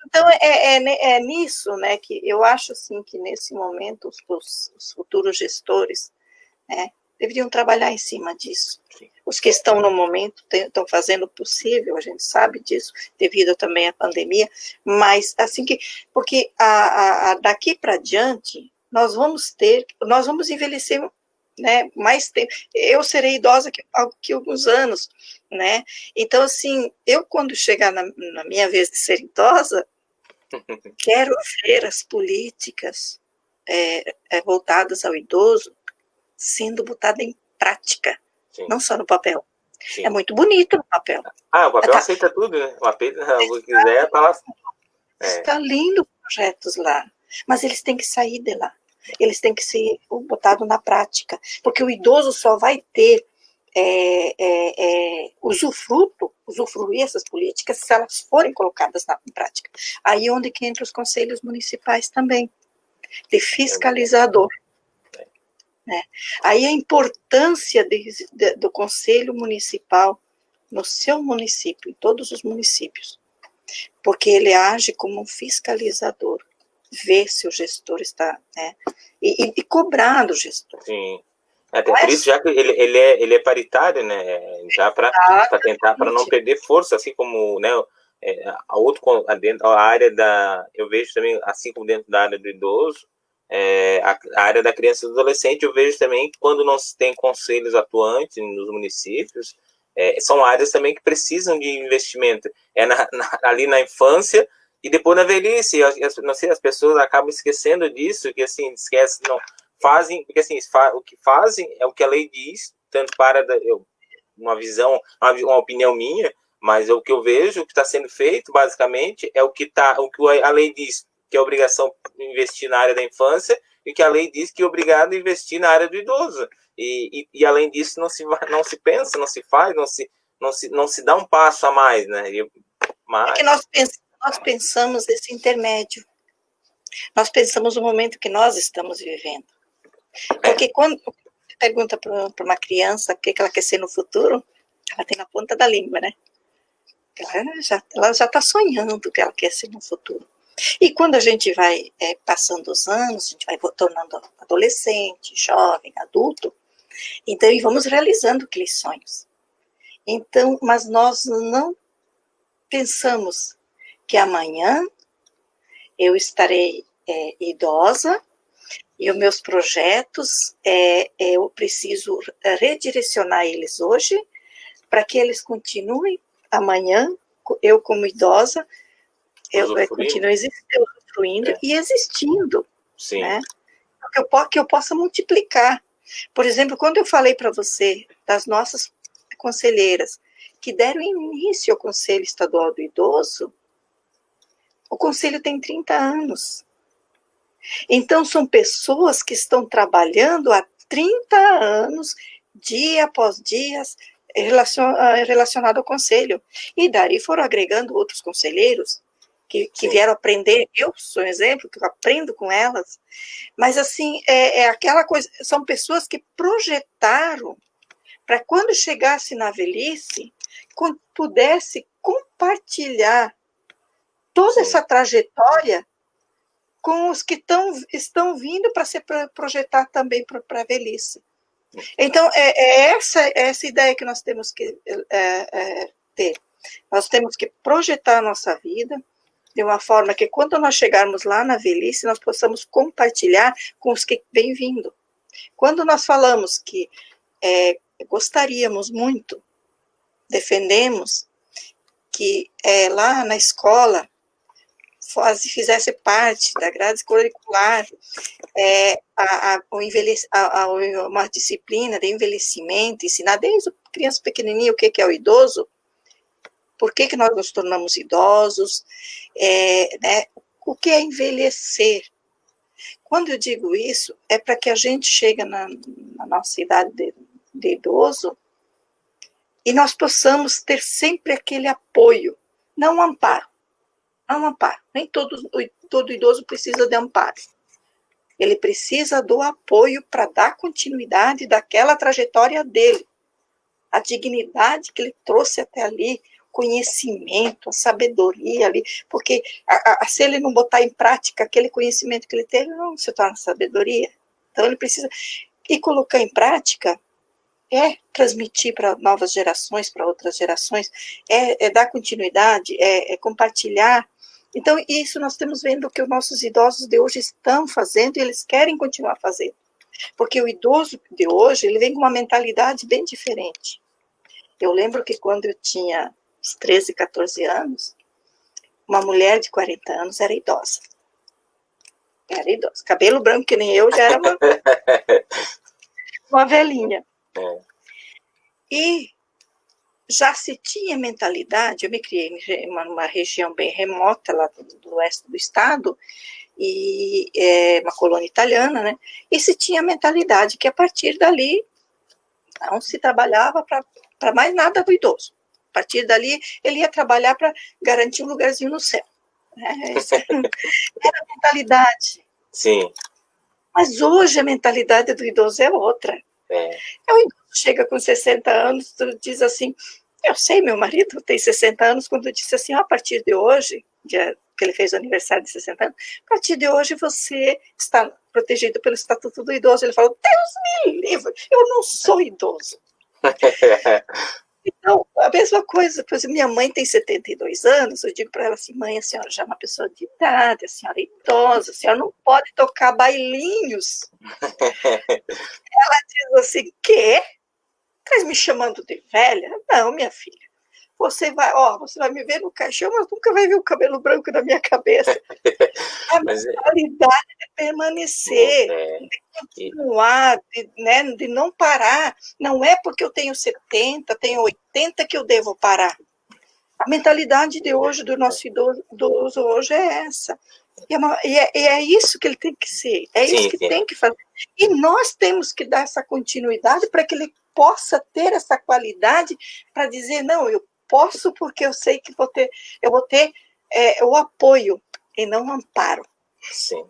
Então, é nisso, né, que eu acho, assim, que nesse momento os futuros gestores né? Deveriam trabalhar em cima disso. Os que estão no momento estão fazendo o possível, a gente sabe disso, devido também à pandemia, mas assim que, porque daqui para diante, nós vamos envelhecer, né, mais tempo. Eu serei idosa que alguns anos, né? Então, assim, eu quando chegar na minha vez de ser idosa, quero ver as políticas voltadas ao idoso sendo botada em prática, sim, não só no papel. Sim. É muito bonito no papel. O papel aceita tudo, né? O papel, se quiser, tá lá. Está lindo os projetos lá, mas eles têm que sair de lá. Eles têm que ser botados na prática, porque o idoso só vai ter usufruir essas políticas se elas forem colocadas em prática. Aí onde que entra os conselhos municipais também, de fiscalizador. Né? Aí a importância do Conselho Municipal no seu município, em todos os municípios, porque ele age como um fiscalizador, vê se o gestor está, né, e cobrar do gestor. Sim. Até por isso, já que ele é paritário, né, já para tentar, para não perder força, assim como, né, a área eu vejo também, assim como dentro da área do idoso, a área da criança e do adolescente, eu vejo também que quando não se tem conselhos atuantes nos municípios, são áreas também que precisam de investimento. Ali na infância e depois na velhice. Não sei, as pessoas acabam esquecendo disso, que assim, não fazem, porque assim, o que fazem é o que a lei diz, tanto para uma visão, uma opinião minha, mas o que eu vejo, o que está sendo feito, basicamente, é o que a lei diz, que é obrigação investir na área da infância, e que a lei diz que é obrigado a investir na área do idoso. E além disso, não se pensa, não se faz, não se dá um passo a mais, né? É que nós pensamos nesse intermédio. Nós pensamos no momento que nós estamos vivendo. Porque quando pergunta para uma criança o que ela quer ser no futuro, ela tem na ponta da língua, né? Ela já está sonhando o que ela quer ser no futuro. E quando a gente vai passando os anos, a gente vai tornando adolescente, jovem, adulto, então e vamos realizando aqueles sonhos. Então, mas nós não pensamos que amanhã eu estarei idosa e os meus projetos, eu preciso redirecionar eles hoje para que eles continuem amanhã, eu como idosa, eu continuo usufruindo e existindo. Sim. Né? Que eu possa multiplicar. Por exemplo, quando eu falei para você das nossas conselheiras que deram início ao Conselho Estadual do Idoso, o conselho tem 30 anos. Então, são pessoas que estão trabalhando há 30 anos, dia após dia, relacionado ao conselho. E daí foram agregando outros conselheiros que vieram aprender. Eu sou um exemplo, que eu aprendo com elas. Mas, assim, aquela coisa, são pessoas que projetaram para quando chegasse na velhice, pudesse compartilhar toda essa trajetória com os que estão vindo para se projetar também para a velhice. Então, essa ideia que nós temos que ter. Nós temos que projetar a nossa vida de uma forma que, quando nós chegarmos lá na velhice, nós possamos compartilhar com os que vêm vindo. Quando nós falamos que gostaríamos muito, defendemos que lá na escola fizesse parte da grade curricular uma disciplina de envelhecimento, ensinar desde a criança pequenininha o que é o idoso, por que nós nos tornamos idosos, né, o que é envelhecer. Quando eu digo isso, é para que a gente chegue na nossa idade de idoso e nós possamos ter sempre aquele apoio, não um amparo. Não um amparo. Nem todo idoso precisa de amparo. Ele precisa do apoio para dar continuidade daquela trajetória dele. A dignidade que ele trouxe até ali, conhecimento, a sabedoria ali, porque se ele não botar em prática aquele conhecimento que ele teve, não se torna sabedoria. Então ele precisa e colocar em prática é transmitir para novas gerações, para outras gerações, é dar continuidade, é compartilhar. Então, isso nós estamos vendo que os nossos idosos de hoje estão fazendo e eles querem continuar fazendo. Porque o idoso de hoje, ele vem com uma mentalidade bem diferente. Eu lembro que quando eu tinha uns 13, 14 anos, uma mulher de 40 anos era idosa. Era idosa. Cabelo branco que nem eu, já era uma velhinha. E já se tinha mentalidade, eu me criei numa região bem remota, lá do oeste do estado, e uma colônia italiana, né? E se tinha mentalidade que a partir dali não se trabalhava para mais nada do idoso. A partir dali, ele ia trabalhar para garantir um lugarzinho no céu. Essa era a mentalidade. Sim. Mas hoje a mentalidade do idoso é outra. O idoso chega com 60 anos, tu diz assim, eu sei, meu marido tem 60 anos, quando eu disse assim, a partir de hoje, dia que ele fez o aniversário de 60 anos, a partir de hoje você está protegido pelo Estatuto do Idoso. Ele falou, Deus me livre, eu não sou idoso. Então, a mesma coisa, por exemplo, minha mãe tem 72 anos, eu digo para ela assim, mãe, a senhora já é uma pessoa de idade, a senhora é idosa, a senhora não pode tocar bailinhos. Ela diz assim, quê? Estás me chamando de velha? Não, minha filha. Você vai me ver no caixão, mas nunca vai ver o cabelo branco na minha cabeça. A mentalidade é permanecer, de continuar, de não parar. Não é porque eu tenho 70, tenho 80 que eu devo parar. A mentalidade de hoje, do nosso idoso hoje é essa. E é isso que ele tem que ser, isso que tem que fazer. E nós temos que dar essa continuidade para que ele possa ter essa qualidade para dizer, não, eu posso porque eu sei que eu vou ter o apoio e não o amparo. Sim.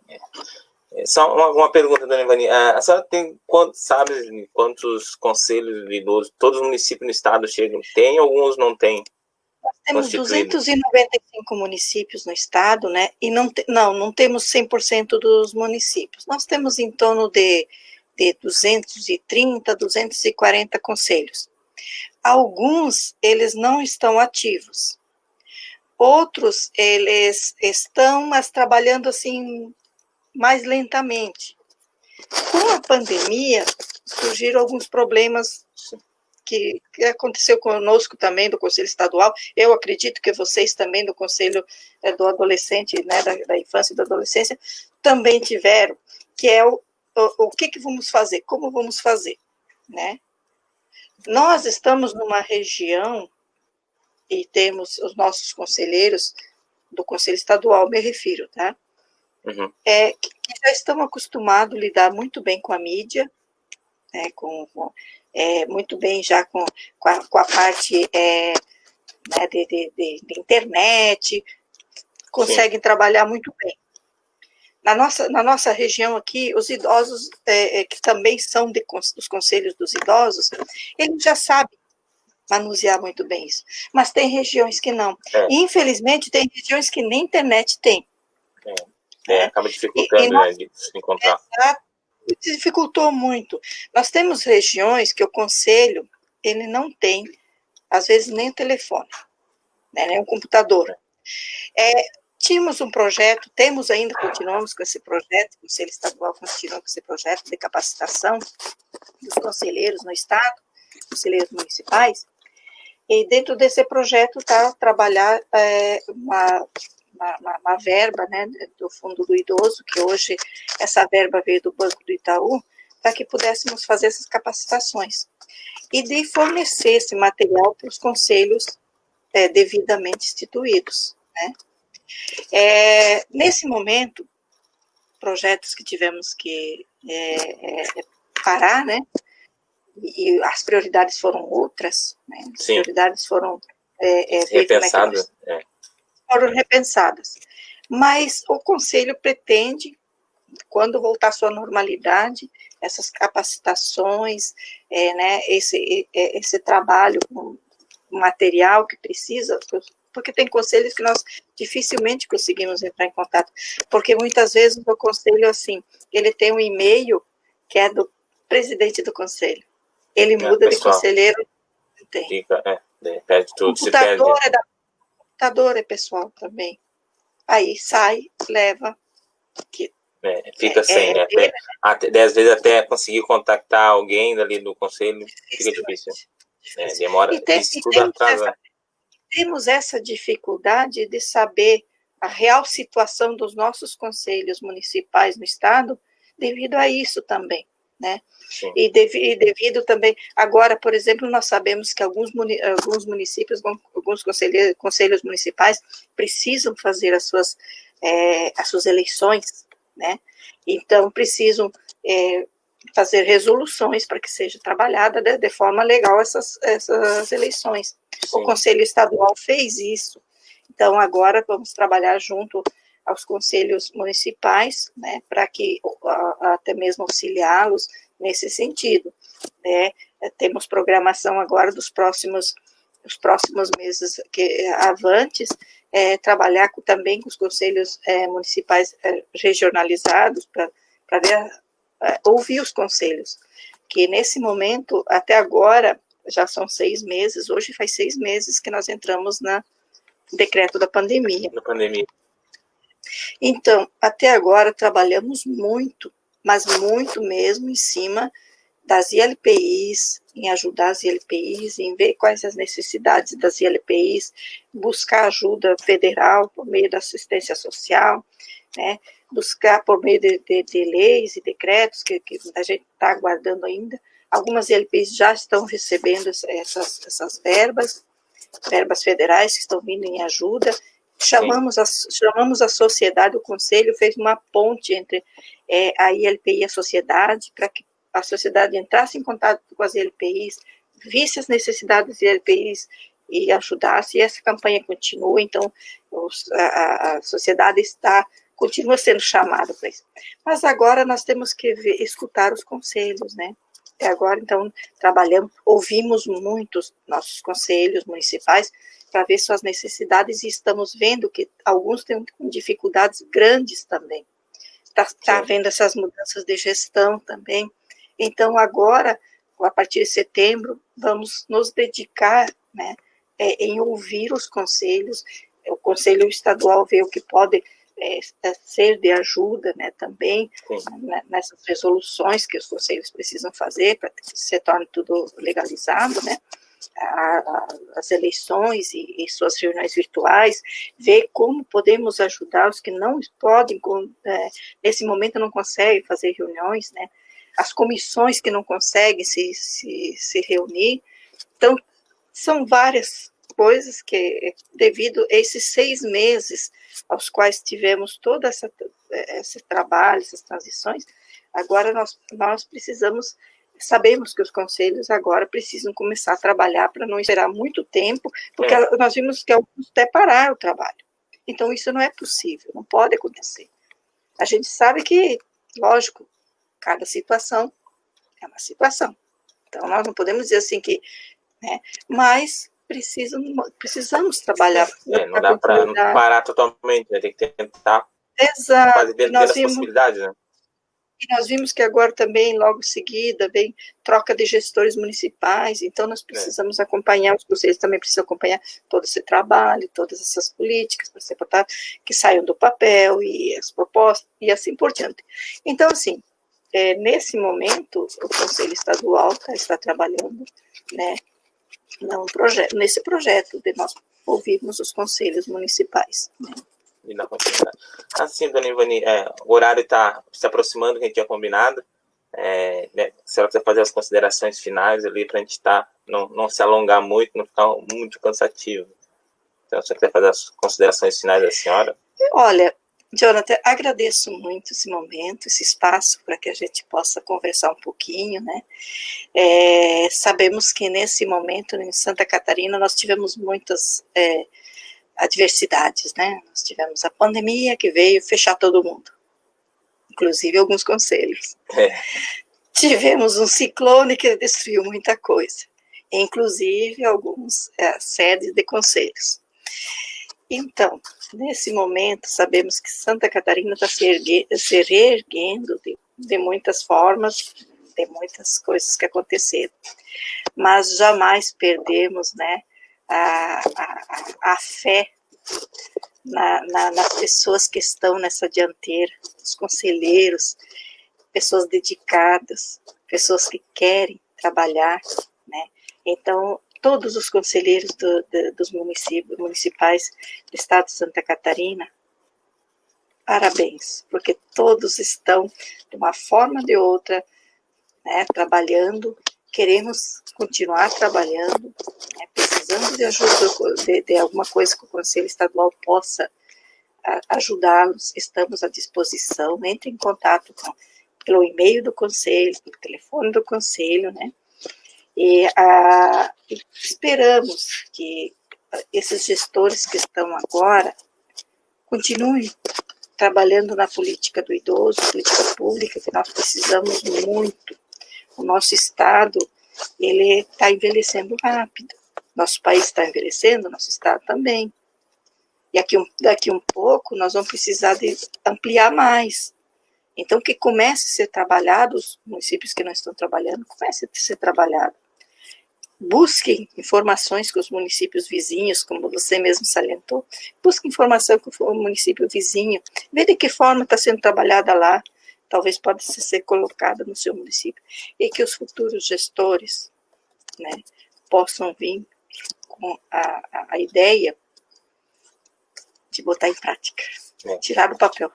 Só uma pergunta, dona Ivani. A senhora tem sabe quantos conselhos de idosos, todos os municípios no estado chegam? Tem, alguns não tem? Nós temos 295 municípios no estado, né? E não temos 100% dos municípios. Nós temos em torno de 230, 240 conselhos. Alguns, eles não estão ativos. Outros, eles estão, mas trabalhando assim, mais lentamente. Com a pandemia, surgiram alguns problemas que aconteceu conosco também, do Conselho Estadual. Eu acredito que vocês também, do Conselho do Adolescente, né, da Infância e da Adolescência, também tiveram, que é o que vamos fazer, como vamos fazer, né? Nós estamos numa região e temos os nossos conselheiros do Conselho Estadual, me refiro, tá? Uhum. Que já estão acostumados a lidar muito bem com a mídia, né, muito bem já com a parte né, de internet, conseguem trabalhar muito bem. Na nossa região aqui, os idosos, que também são dos conselhos dos idosos, eles já sabem manusear muito bem isso. Mas tem regiões que não. E, infelizmente, tem regiões que nem internet tem. Acaba dificultando de se encontrar. Dificultou muito. Nós temos regiões que o conselho, ele não tem, às vezes, nem o telefone, né, nem o computador. Tínhamos um projeto, temos ainda, continuamos com esse projeto, o Conselho Estadual continua com esse projeto de capacitação dos conselheiros no Estado, conselheiros municipais, e dentro desse projeto está trabalhar uma verba, né, do Fundo do Idoso, que hoje essa verba veio do Banco do Itaú, para que pudéssemos fazer essas capacitações e de fornecer esse material para os conselhos devidamente instituídos, né. Nesse momento, projetos que tivemos que parar, né, e as prioridades foram outras, né, as prioridades foram repensadas. Foram repensadas. Mas o Conselho pretende, quando voltar à sua normalidade, essas capacitações, né, esse trabalho com material que precisa, porque tem conselhos que nós dificilmente conseguimos entrar em contato, porque muitas vezes o conselho, assim, ele tem um e-mail que é presidente do conselho. Ele muda de pessoal, conselheiro, não tem. fica, perde tudo, se Computador perde. computador é pessoal também. Aí sai, leva, que Fica sem, às vezes até conseguir contactar alguém dali do conselho fica difícil. Demora, isso tudo atrasa. Temos essa dificuldade de saber a real situação dos nossos conselhos municipais no estado devido a isso também, né? Sim. E devido também, agora, por exemplo, nós sabemos que alguns municípios, alguns conselhos municipais precisam fazer as suas eleições, né? Então, precisam fazer resoluções para que seja trabalhada de forma legal essas eleições. Sim. O Conselho Estadual fez isso. Então, agora vamos trabalhar junto aos conselhos municipais, né, para que até mesmo auxiliá-los nesse sentido, né. Temos programação agora dos próximos meses avantes, trabalhar também com os conselhos municipais regionalizados para ouvir os conselhos, que nesse momento, até agora, já são 6 meses, hoje faz 6 meses que nós entramos no decreto da pandemia. Então, até agora trabalhamos muito, mas muito mesmo em cima das ILPIs, em ajudar as ILPIs, em ver quais as necessidades das ILPIs, buscar ajuda federal por meio da assistência social, né, buscar por meio de leis e decretos que a gente está aguardando ainda. Algumas ILPIs já estão recebendo essas verbas federais que estão vindo em ajuda. Chamamos a sociedade, o conselho fez uma ponte entre a ILPI e a sociedade, para que a sociedade entrasse em contato com as ILPIs, visse as necessidades das ILPIs e ajudasse, e essa campanha continua. Então, a sociedade continua sendo chamada para isso. Mas agora nós temos que escutar os conselhos, né? Até agora, então, ouvimos muitos nossos conselhos municipais para ver suas necessidades e estamos vendo que alguns têm dificuldades grandes também. Está havendo essas mudanças de gestão também. Então, agora, a partir de setembro, vamos nos dedicar, né, em ouvir os conselhos. O Conselho Estadual vê o que pode ser de ajuda, né, também, nessas resoluções que os conselhos precisam fazer para que se torne tudo legalizado, né, as eleições e suas reuniões virtuais, ver como podemos ajudar os que não podem, nesse momento não conseguem fazer reuniões, né, as comissões que não conseguem se reunir. Então, são várias coisas que, devido a esses 6 meses aos quais tivemos todo esse trabalho, essas transições, agora nós sabemos que os conselhos agora precisam começar a trabalhar para não esperar muito tempo, porque nós vimos que alguns até pararam o trabalho. Então, isso não é possível, não pode acontecer. A gente sabe que, lógico, cada situação é uma situação. Então, nós não podemos dizer assim que, né, mas precisamos trabalhar. Não dá para parar totalmente, né? Tem que tentar fazer dentro das possibilidades, né? E nós vimos que agora também, logo em seguida, vem troca de gestores municipais, então nós precisamos acompanhar, os conselhos também precisam acompanhar todo esse trabalho, todas essas políticas que saiam do papel e as propostas, e assim por diante. Então, assim, nesse momento, o Conselho Estadual está trabalhando, né, nesse projeto de nós ouvirmos os conselhos municipais, né. E na continuidade. Assim, dona Ivani, o horário está se aproximando do que a gente tinha combinado. Né, se ela quiser fazer as considerações finais ali, para a gente não se alongar muito, não ficar muito cansativo. Então, se você quiser fazer as considerações finais da senhora. Olha, Jonathan, agradeço muito esse momento, esse espaço para que a gente possa conversar um pouquinho, né? Sabemos que nesse momento, em Santa Catarina, nós tivemos muitas adversidades, né? Nós tivemos a pandemia que veio fechar todo mundo, inclusive alguns conselhos. Tivemos um ciclone que destruiu muita coisa, inclusive algumas sedes de conselhos. Então, nesse momento, sabemos que Santa Catarina está se reerguendo de muitas formas, de muitas coisas que aconteceram. Mas jamais perdemos, né, a fé nas pessoas que estão nessa dianteira, os conselheiros, pessoas dedicadas, pessoas que querem trabalhar, né? Então, todos os conselheiros dos municipais do estado de Santa Catarina, parabéns, porque todos estão, de uma forma ou de outra, né, trabalhando, queremos continuar trabalhando, né, precisando de ajuda, de alguma coisa que o Conselho Estadual possa ajudá-los, estamos à disposição, entre em contato pelo e-mail do Conselho, pelo telefone do Conselho, né, e esperamos que esses gestores que estão agora continuem trabalhando na política do idoso, política pública, que nós precisamos muito. O nosso estado, ele está envelhecendo rápido. Nosso país está envelhecendo, nosso estado também. E daqui um pouco, nós vamos precisar de ampliar mais. Então, que comece a ser trabalhado, os municípios que não estão trabalhando, comece a ser trabalhado. Busquem informações com os municípios vizinhos, como você mesmo salientou. Busque informação com o município vizinho. Vê de que forma está sendo trabalhada lá. Talvez possa ser colocada no seu município. E que os futuros gestores, né, possam vir com a ideia de botar em prática. Tirar do papel.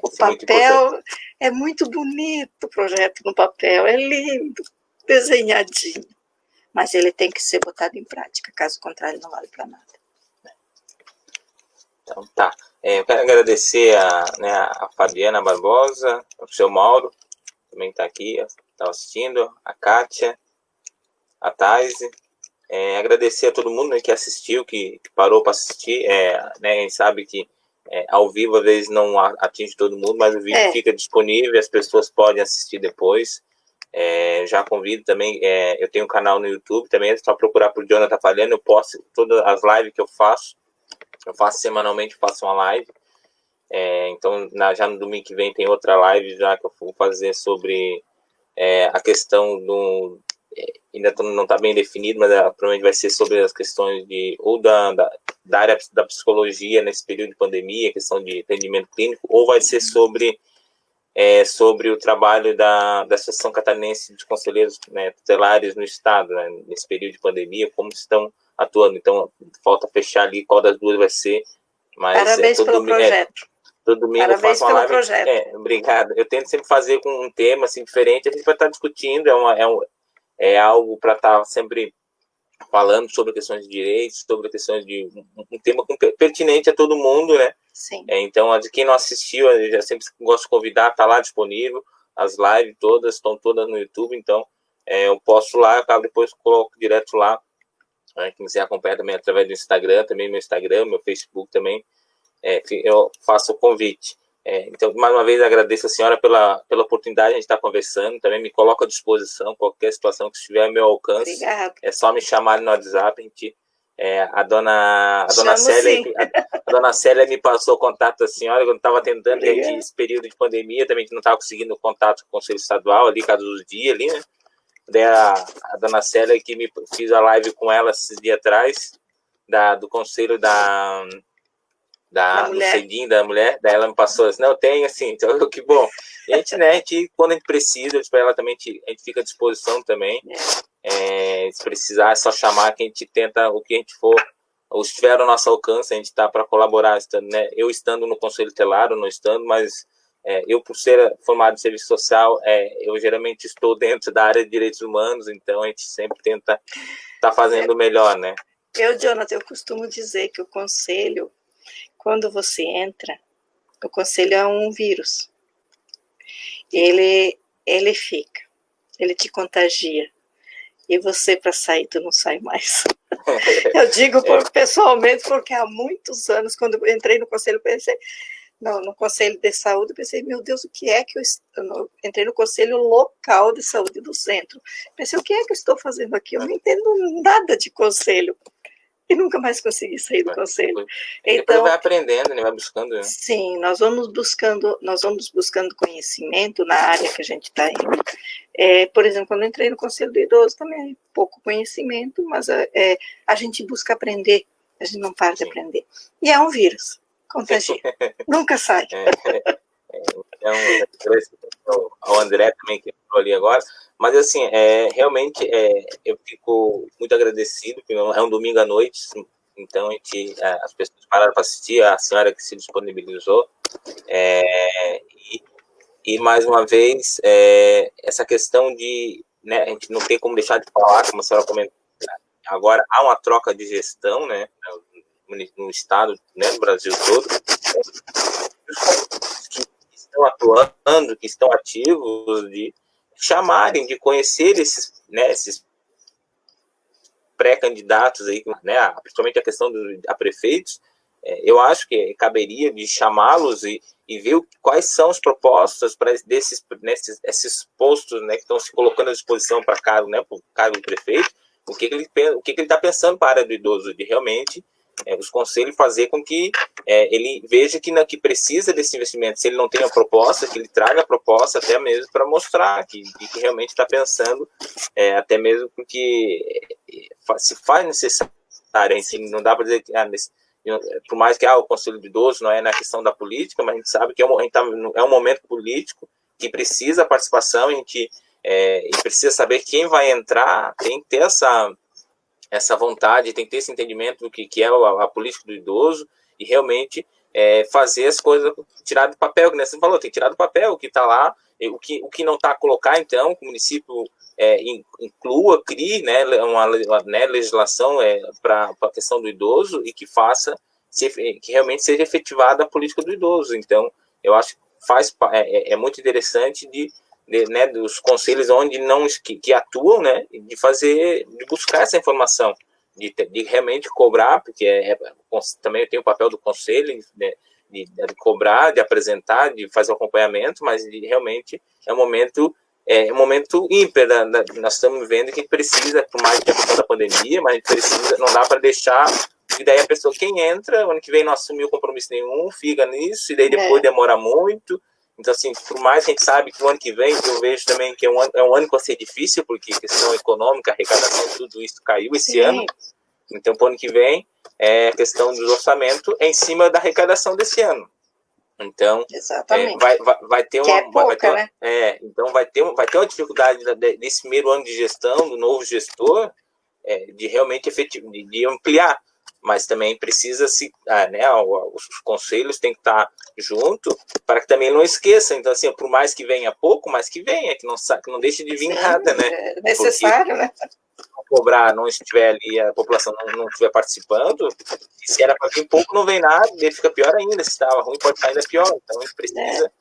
O papel é muito bonito, o projeto no papel. É lindo, desenhadinho. Mas ele tem que ser botado em prática, caso contrário não vale para nada. Então tá, eu quero agradecer a Fabiana Barbosa, o seu Mauro, também está aqui, está assistindo, a Kátia, a Thaise, agradecer a todo mundo, né, que assistiu, que parou para assistir, né, a gente sabe que ao vivo às vezes não atinge todo mundo, mas o vídeo fica disponível, as pessoas podem assistir depois. Já convido também, eu tenho um canal no YouTube também, é só procurar por Jonathan Falhano, eu posto todas as lives que eu faço semanalmente, faço uma live, então já no domingo que vem tem outra live já que eu vou fazer sobre a questão do, ainda não está bem definido, mas provavelmente vai ser sobre as questões da área da psicologia nesse período de pandemia, questão de atendimento clínico, ou vai ser sobre o trabalho da Associação Catarinense de Conselheiros, né, Tutelares no Estado, né, nesse período de pandemia, como estão atuando. Então, falta fechar ali qual das duas vai ser. Mas, parabéns pelo projeto. Todo domingo parabéns eu faço uma live. Projeto. Obrigado. Eu tento sempre fazer com um tema assim, diferente, a gente vai estar discutindo, é algo para estar sempre falando sobre questões de direitos, sobre questões de um tema pertinente a todo mundo, né? Sim. Então, de quem não assistiu, eu já sempre gosto de convidar, tá lá disponível, as lives todas, estão todas no YouTube, então eu posto lá, eu depois coloco direto lá, quem quiser acompanhar também através do Instagram, também meu Instagram, meu Facebook também, eu faço o convite. Então, mais uma vez, agradeço a senhora pela oportunidade de a gente estar conversando, também me coloco à disposição, qualquer situação que estiver ao meu alcance. Obrigada. É só me chamar no WhatsApp, a gente... A dona Célia me passou o contato da senhora, quando estava tentando, que a gente, esse período de pandemia, também a gente não estava conseguindo contato com o Conselho Estadual, ali, cada dos dias, ali, né? Daí a dona Célia, que me fiz a live com ela esses dias atrás, do Conselho do Cedinho, da mulher, daí ela me passou assim, não, tem assim, então, que bom. E a gente, quando a gente precisa, tipo, ela também, a gente fica à disposição também, se precisar, é só chamar que a gente tenta, o que a gente for, ou estiver ao nosso alcance, a gente está para colaborar, né? Eu estando no Conselho Tutelar, ou não estando, mas eu, por ser formado em serviço social, eu geralmente estou dentro da área de direitos humanos, então a gente sempre tenta estar fazendo o melhor, né? Jonathan, eu costumo dizer que o Conselho, quando você entra, o Conselho é um vírus. Ele fica, ele te contagia. E você, para sair, tu não sai mais. Eu digo pessoalmente, porque há muitos anos, quando eu entrei no Conselho, pensei, no Conselho de Saúde, pensei, meu Deus, o que é que eu entrei no Conselho Local de Saúde do Centro. Pensei, o que é que eu estou fazendo aqui? Eu não entendo nada de conselho. E nunca mais consegui sair do conselho. Então, vai aprendendo, né? Vai buscando. Né? Sim, nós vamos buscando conhecimento na área que a gente está indo. Por exemplo, quando eu entrei no Conselho do Idoso, também pouco conhecimento, mas a gente busca aprender, a gente não para de aprender. E é um vírus, contagia, nunca sai. Então, ao André também, que entrou ali agora, mas assim, realmente eu fico muito agradecido, porque é um domingo à noite, então as pessoas pararam para assistir, a senhora que se disponibilizou, e mais uma vez, essa questão de, né, a gente não tem como deixar de falar, como a senhora comentou, agora há uma troca de gestão, né, no estado, né, no Brasil todo, que estão atuando, que estão ativos, de chamarem, de conhecer esses pré-candidatos aí, né, principalmente a questão a prefeitos. Eu acho que caberia de chamá-los e ver quais são as propostas para esses postos, né, que estão se colocando à disposição para cargo, né, para o cargo do prefeito, o que ele está pensando para a área do idoso, de realmente os conselhos fazer com que ele veja que precisa desse investimento. Se ele não tem a proposta, que ele traga a proposta até mesmo para mostrar que realmente está pensando, até mesmo porque se faz necessário, assim, não dá para dizer que por mais que o Conselho de Idoso não é na questão da política, mas a gente sabe que é um momento político que precisa a participação, a gente precisa saber quem vai entrar, tem que ter essa vontade, tem que ter esse entendimento do que é a política do idoso e realmente fazer as coisas, tirar do papel, que você falou, tem que tirar do papel o que está lá, o que não está a colocar, então, que o município inclua, crie, né, uma legislação para a questão do idoso e que que realmente seja efetivada a política do idoso. Então, eu acho que é muito interessante né, dos conselhos onde que atuam, né, de buscar essa informação, de realmente cobrar, porque também tem o papel do conselho, né, de cobrar, de apresentar, de fazer o acompanhamento, mas realmente é um momento ímpar, nós estamos vendo que precisa, por mais que a questão da pandemia, mas precisa, não dá para deixar, e daí a pessoa, quem entra, ano que vem não assumiu compromisso nenhum, fica nisso, e daí depois demora muito. Então, assim, por mais que a gente sabe que o ano que vem, eu vejo também que é um ano que vai ser difícil, porque questão econômica, arrecadação, tudo isso caiu esse ano. Então, para o ano que vem, a questão do orçamento é em cima da arrecadação desse ano. Então, vai ter uma... né? Então, vai ter uma dificuldade desse primeiro ano de gestão, do novo gestor, de realmente de ampliar. Mas também precisa né, os conselhos têm que estar junto para que também não esqueçam. Então, assim, por mais que venha pouco, mas que venha, que não deixe de vir nada, né? É necessário, né? Cobrar, não estiver ali, a população não estiver participando, se era para vir pouco, não vem nada, e fica pior ainda. Se estava ruim, pode ficar ainda pior. Então, a gente precisa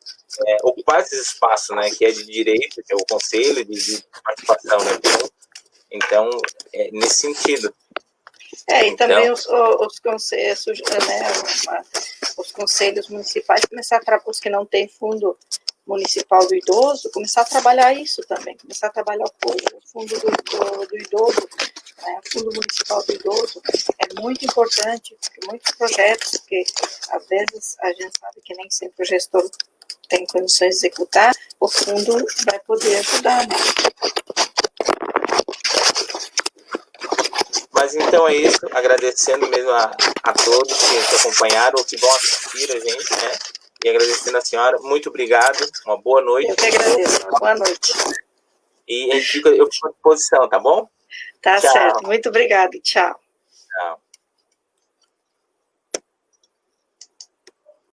ocupar esse espaço, né, que é de direito, que é o conselho de participação, né? Então, nesse sentido. E também os conselhos, né, os conselhos municipais começar os que não têm fundo municipal do idoso, começar a trabalhar isso também, começar a trabalhar o fundo do idoso, né, o fundo municipal do idoso é muito importante, porque muitos projetos, porque às vezes a gente sabe que nem sempre o gestor tem condições de executar, o fundo vai poder ajudar, né? Mas então é isso, agradecendo mesmo a todos que acompanharam ou que vão assistir a gente, né? E agradecendo a senhora, muito obrigado, uma boa noite. Eu que agradeço, uma boa noite. E eu fico à disposição, tá bom? Tá certo, muito obrigado, tchau. Tchau.